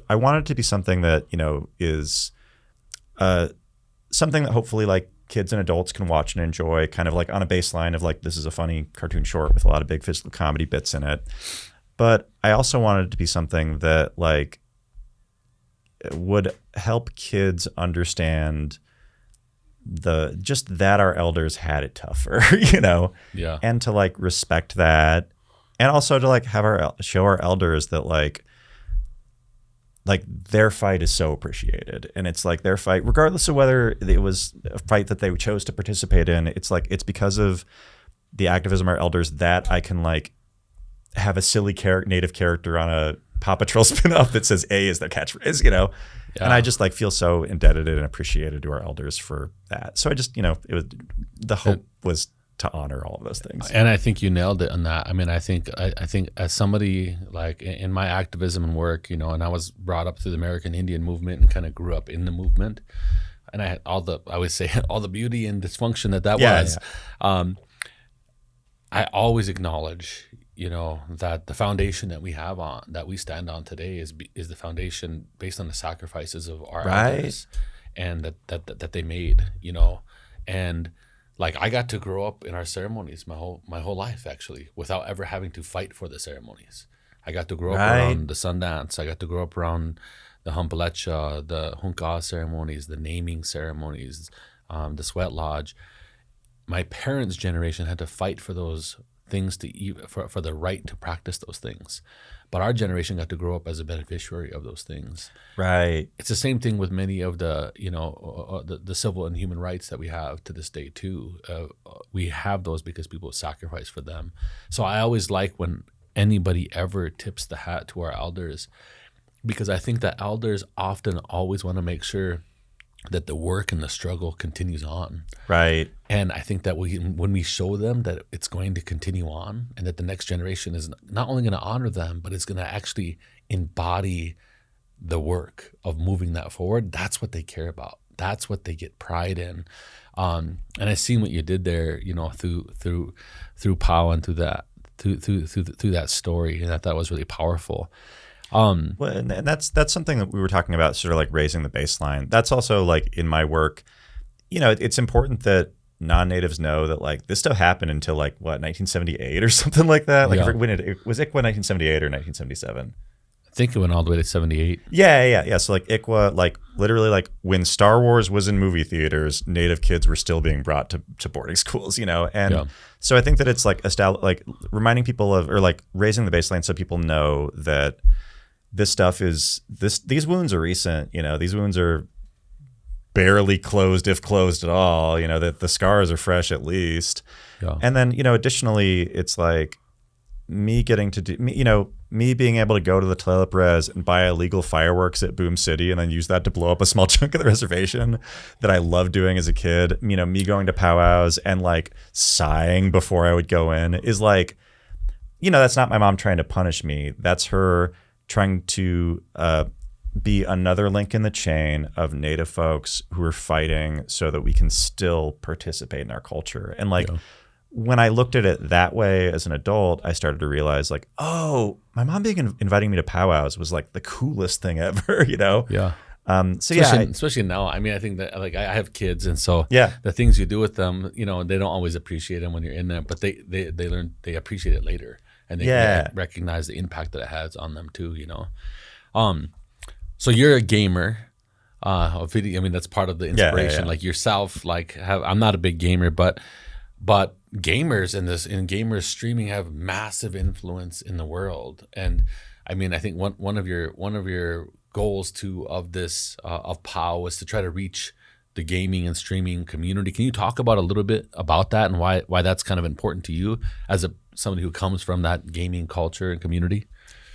I want it to be something that, is something that hopefully like kids and adults can watch and enjoy, kind of like on a baseline of like, this is a funny cartoon short with a lot of big physical comedy bits in it. But I also wanted it to be something that like would help kids understand that our elders had it tougher, Yeah. And to like respect that. And also to like show our elders that like their fight is so appreciated, and it's like their fight, regardless of whether it was a fight that they chose to participate in, it's like it's because of the activism of our elders that I can like have a silly Native character on a Paw Patrol spinoff that says A is their catchphrase, And I just like feel so indebted and appreciated to our elders for that. So I just, it was, the hope was to honor all of those things. And I think you nailed it on that. I mean, I think as somebody like in my activism and work, and I was brought up through the American Indian movement and kind of grew up in the movement, and I had all the beauty and dysfunction that was. Yeah. I always acknowledge, that the foundation that we stand on today is the foundation based on the sacrifices of our elders and that they made, and like I got to grow up in our ceremonies my whole life actually without ever having to fight for the ceremonies. I got to grow up around the Sundance. I got to grow up around the Humpalecha, the Hunka ceremonies, the naming ceremonies, the sweat lodge. My parents' generation had to fight for those things for the right to practice those things, but our generation got to grow up as a beneficiary of those things. Right. It's the same thing with many of the the civil and human rights that we have to this day too. We have those because people sacrifice for them. So I always like when anybody ever tips the hat to our elders, because I think that elders often always want to make sure that the work and the struggle continues on. Right. And I think that when we show them that it's going to continue on and that the next generation is not only going to honor them, but it's going to actually embody the work of moving that forward, that's what they care about. That's what they get pride in. And I seen what you did there, through POW and through that story, and I thought was really powerful. Well, and that's something that we were talking about, sort of like raising the baseline. That's also like in my work, it's important that non-natives know that like this stuff happened until like 1978 or something like that. Like when was ICWA 1978 or 1977? I think it went all the way to 78. Yeah. So like ICWA, like literally like when Star Wars was in movie theaters, Native kids were still being brought to boarding schools, and so I think that it's like reminding people of, or like raising the baseline so people know that this stuff these wounds are recent, these wounds are barely closed, if closed at all, that the scars are fresh at least. Yeah. And then, additionally, it's like me getting to do, me being able to go to the Tulalip Res and buy illegal fireworks at Boom City and then use that to blow up a small chunk of the reservation that I loved doing as a kid. Me going to powwows and like sighing before I would go in is like, that's not my mom trying to punish me. That's her trying to be another link in the chain of Native folks who are fighting so that we can still participate in our culture. And like, when I looked at it that way as an adult, I started to realize like, oh, my mom inviting me to powwows was like the coolest thing ever, Yeah. Especially now. I mean, I think that like I have kids, and so the things you do with them, they don't always appreciate them when you're in there, but they appreciate it later. And they recognize the impact that it has on them too, So you're a gamer, of video. I mean, that's part of the inspiration. Like yourself, like I'm not a big gamer, but gamers in gamers streaming have massive influence in the world. And I mean, I think one of your goals too of this of POW was to try to reach the gaming and streaming community. Can you talk about a little bit about that and why that's kind of important to you as somebody who comes from that gaming culture and community?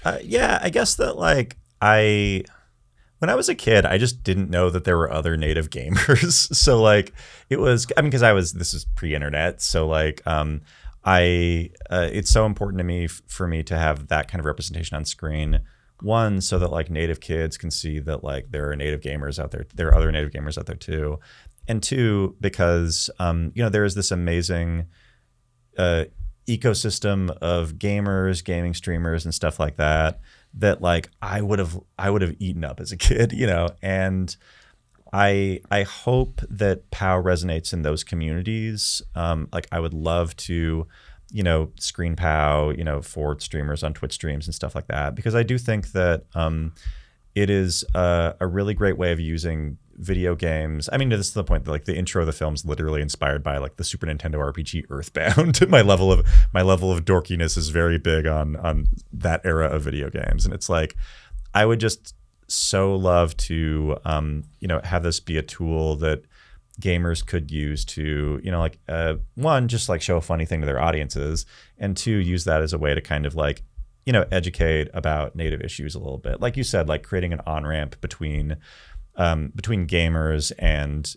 I guess that like when I was a kid, I just didn't know that there were other Native gamers. So like it was, because this is pre-internet. So like it's so important to me for me to have that kind of representation on screen. One, so that like Native kids can see that like there are Native gamers out there. There are other Native gamers out there too. And two, because there is this amazing ecosystem of gamers, gaming streamers, and stuff like that like I would have eaten up as a kid, and I hope that POW resonates in those communities. Like I would love to, screen POW, for streamers on Twitch streams and stuff like that, because I do think that it is a really great way of using video games. I mean, this is the point that like the intro of the film is literally inspired by like the Super Nintendo RPG Earthbound. my level of dorkiness is very big on that era of video games, and it's like I would just so love to have this be a tool that gamers could use to one, just like show a funny thing to their audiences, and two, use that as a way to kind of like educate about Native issues a little bit. Like you said, like creating an on-ramp between gamers and,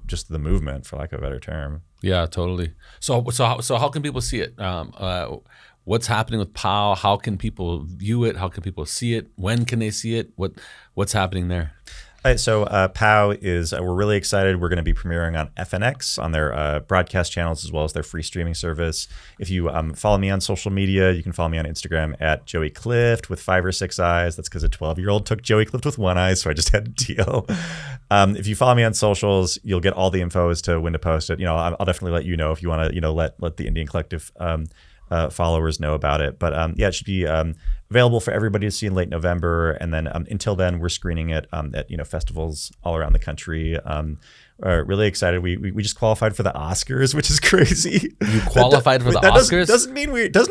just the movement, for lack of a better term. Yeah, totally. So how can people see it? What's happening with POW? How can people view it? How can people see it? When can they see it? What's happening there? All right, so POW is, we're really excited. We're going to be premiering on FNX, on their broadcast channels, as well as their free streaming service. If you follow me on social media, you can follow me on Instagram at Joey Clift with 5 or 6 eyes. That's because a 12-year-old took Joey Clift with 1 eye, so I just had to deal. If you follow me on socials, you'll get all the info as to when to post it. I'll definitely let you know if you want to, let the Indian Collective followers know about it. But it should be available for everybody to see in late November, and then until then, we're screening it at festivals all around the country. Really excited. We just qualified for the Oscars, which is crazy. You qualified for the Oscars? Doesn't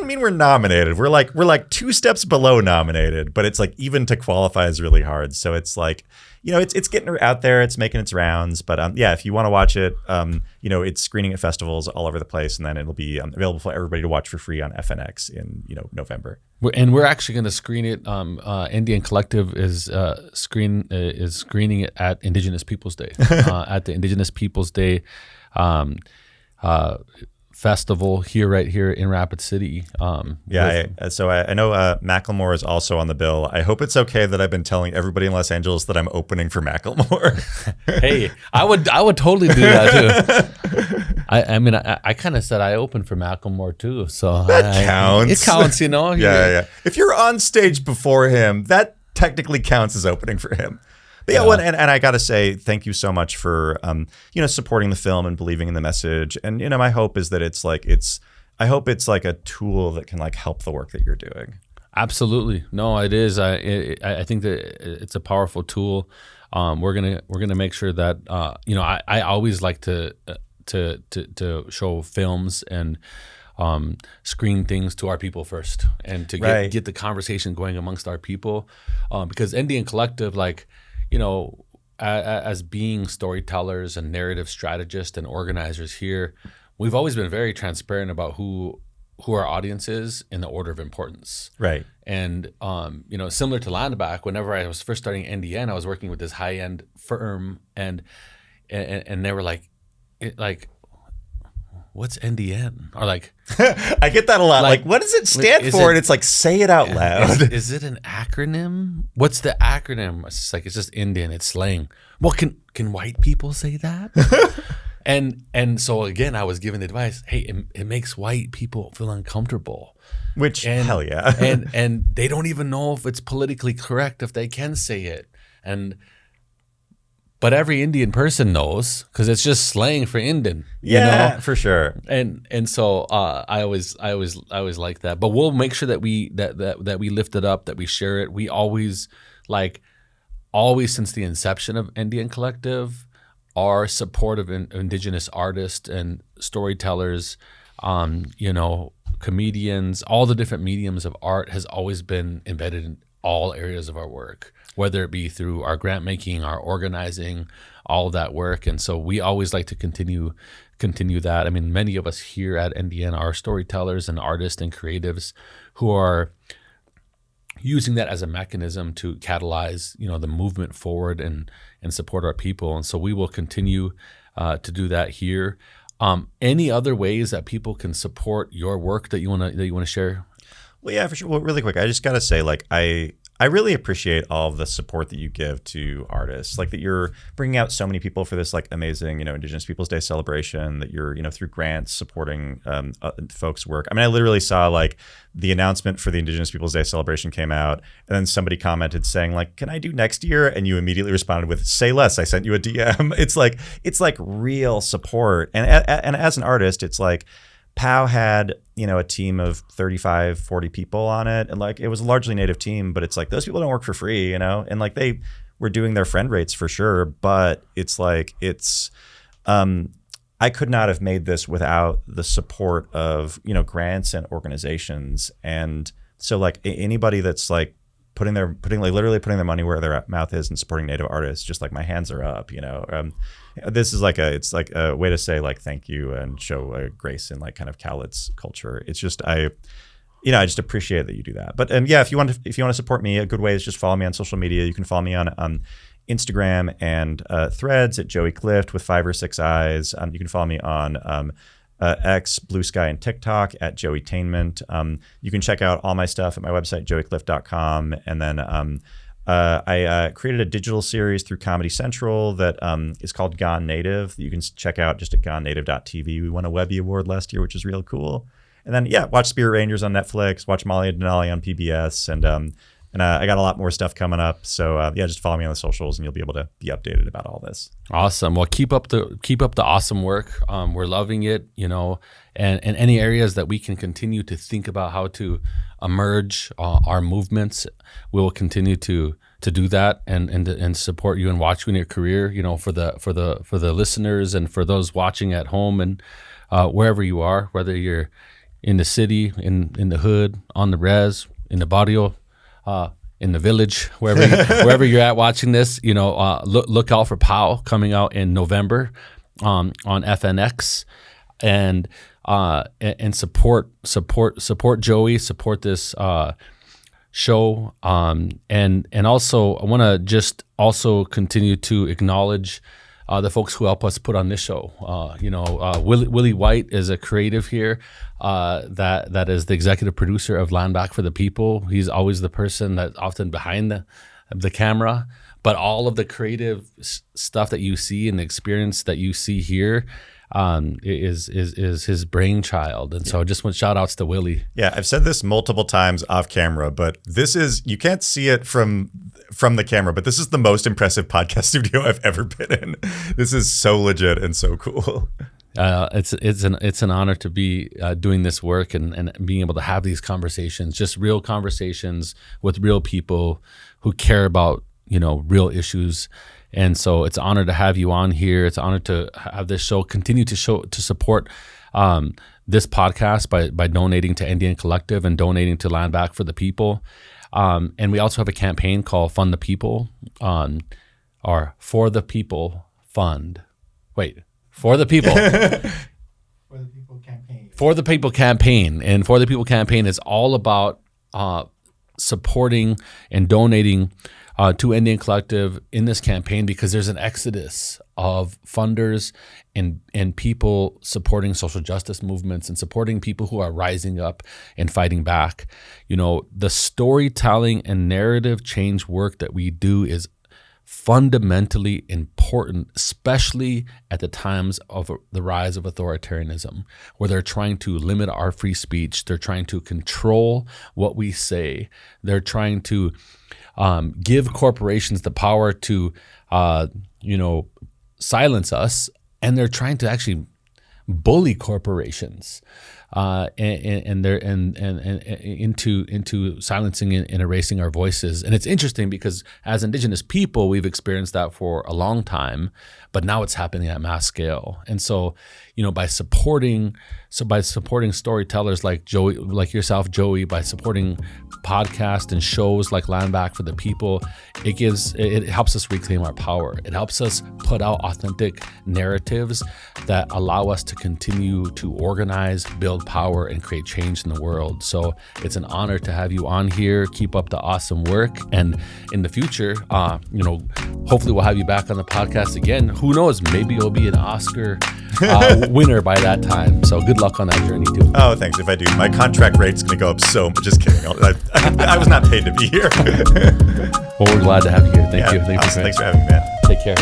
mean we're nominated. We're like 2 steps below nominated, but it's like even to qualify is really hard. So it's like, it's getting out there. It's making its rounds. But if you want to watch it, it's screening at festivals all over the place, and then it'll be available for everybody to watch for free on FNX in November. And we're actually going to screen it. Indian Collective is screening it at Indigenous Peoples Day, at the Indigenous Peoples Day festival right here in Rapid City. So I know Macklemore is also on the bill. I hope it's okay that I've been telling everybody in Los Angeles that I'm opening for Macklemore. Hey, I would totally do that too. I kind of said I opened for Macklemore too, so that counts. It counts, Yeah. If you're on stage before him, that technically counts as opening for him. But and I gotta say, thank you so much for supporting the film and believing in the message. And my hope is that I hope it's like a tool that can like help the work that you're doing. Absolutely, no, it is. I think that it's a powerful tool. We're gonna make sure that I always like to show films and screen things to our people first, and to get the conversation going amongst our people, because Indian Collective, as being storytellers and narrative strategists and organizers here, we've always been very transparent about who our audience is in the order of importance. Right. And similar to Landback, whenever I was first starting NDN, I was working with this high-end firm, and they were like, what's NDN? Or like, I get that a lot. Like, what does it stand for? And it's like, say it out loud. Is it an acronym? What's the acronym? It's just Indian. It's slang. Well, can white people say that? and so again, I was given the advice. Hey, it makes white people feel uncomfortable. Hell yeah. and they don't even know if it's politically correct if they can say it. But every Indian person knows, because it's just slang for Indian. For sure. And so I always like that. But we'll make sure that we lift it up, that we share it. We always since the inception of Indian Collective, our support of Indigenous artists and storytellers, comedians, all the different mediums of art has always been embedded in all areas of our work, whether it be through our grant making, our organizing, all of that work. And so we always like to continue that. I mean, many of us here at NDN are storytellers and artists and creatives who are using that as a mechanism to catalyze, the movement forward and support our people. And so we will continue to do that here. Any other ways that people can support your work that you want to share? Well, yeah, for sure. Well, really quick, I just got to say, I really appreciate all of the support that you give to artists, like that you're bringing out so many people for this amazing, Indigenous Peoples Day celebration, that you're, through grants supporting folks' work. I mean, I literally saw the announcement for the Indigenous Peoples Day celebration came out, and then somebody commented saying can I do next year? And you immediately responded with, say less, I sent you a DM. It's like real support. And as an artist, it's like, POW had, a team of 35, 40 people on it. And it was a largely Native team, but it's those people don't work for free, and they were doing their friend rates for sure. But I could not have made this without the support of, grants and organizations. And so anybody that's literally putting their money where their mouth is and supporting Native artists, just my hands are up, this is it's a way to say thank you and show grace in kind of Cowlitz culture. It's just I just appreciate that you do that. But yeah, if you want to support me, a good way is just follow me on social media. You can follow me on Instagram and Threads at Joey Clift with 5 or 6 eyes. You can follow me on X, Blue Sky, and TikTok at Joeytainment. You can check out all my stuff at my website, joeyclift.com. And then I created a digital series through Comedy Central that is called Gone Native. You can check out just at gonenative.tv. We won a Webby Award last year, which is real cool. And then, yeah, watch Spirit Rangers on Netflix, watch Molly and Denali on PBS, and I got a lot more stuff coming up. So yeah, just follow me on the socials, and you'll be able to be updated about all this. Awesome. Well, keep up the awesome work. We're loving it, and any areas that we can continue to think about how to emerge our movements, we will continue to do that and support you and watch you in your career. For the listeners and for those watching at home and wherever you are, whether you're in the city, in the hood, on the res, in the barrio, in the village, wherever you're at watching this, look out for POW coming out in November on FNX, and support Joey, support this show, and also I want to just also continue to acknowledge the folks who help us put on this show. Willie White is a creative here, that is the executive producer of Landback for the People. He's always the person that's often behind the camera, but all of the creative stuff that you see and the experience that you see here is his brainchild. And so I just want shout outs to Willie. Yeah, I've said this multiple times off camera, but you can't see it from the camera, but this is the most impressive podcast studio I've ever been in. This is so legit and so cool. It's an honor to be doing this work and being able to have these conversations, just real conversations with real people who care about real issues. And so it's an honor to have you on here. It's an honor to have this show continue to support this podcast by donating to Indian Collective and donating to Landback for the People. And we also have a campaign called Fund the People, or For the People Fund. Wait, For the People. For the People campaign. For the People campaign. And For the People campaign is all about supporting and donating to Indian Collective in this campaign, because there's an exodus of funders and people supporting social justice movements and supporting people who are rising up and fighting back. The storytelling and narrative change work that we do is fundamentally important, especially at the times of the rise of authoritarianism, where they're trying to limit our free speech. They're trying to control what we say. They're trying to give corporations the power to, silence us, and they're trying to actually bully corporations and they're into silencing and erasing our voices. And it's interesting because as Indigenous people, we've experienced that for a long time, but now it's happening at mass scale. And so, by supporting storytellers like Joey, like yourself, Joey, by supporting podcasts and shows like Landback for the People, it helps us reclaim our power. It helps us put out authentic narratives that allow us to continue to organize, build power, and create change in the world. So it's an honor to have you on here. Keep up the awesome work. And in the future, hopefully we'll have you back on the podcast again. Who knows? Maybe you'll be an Oscar winner by that time. So good luck on that journey too. Oh, thanks. If I do, my contract rate's going to go up so much. Just kidding. I was not paid to be here. Well, we're glad to have you here. Thank you. Thanks for having me, man. Take care.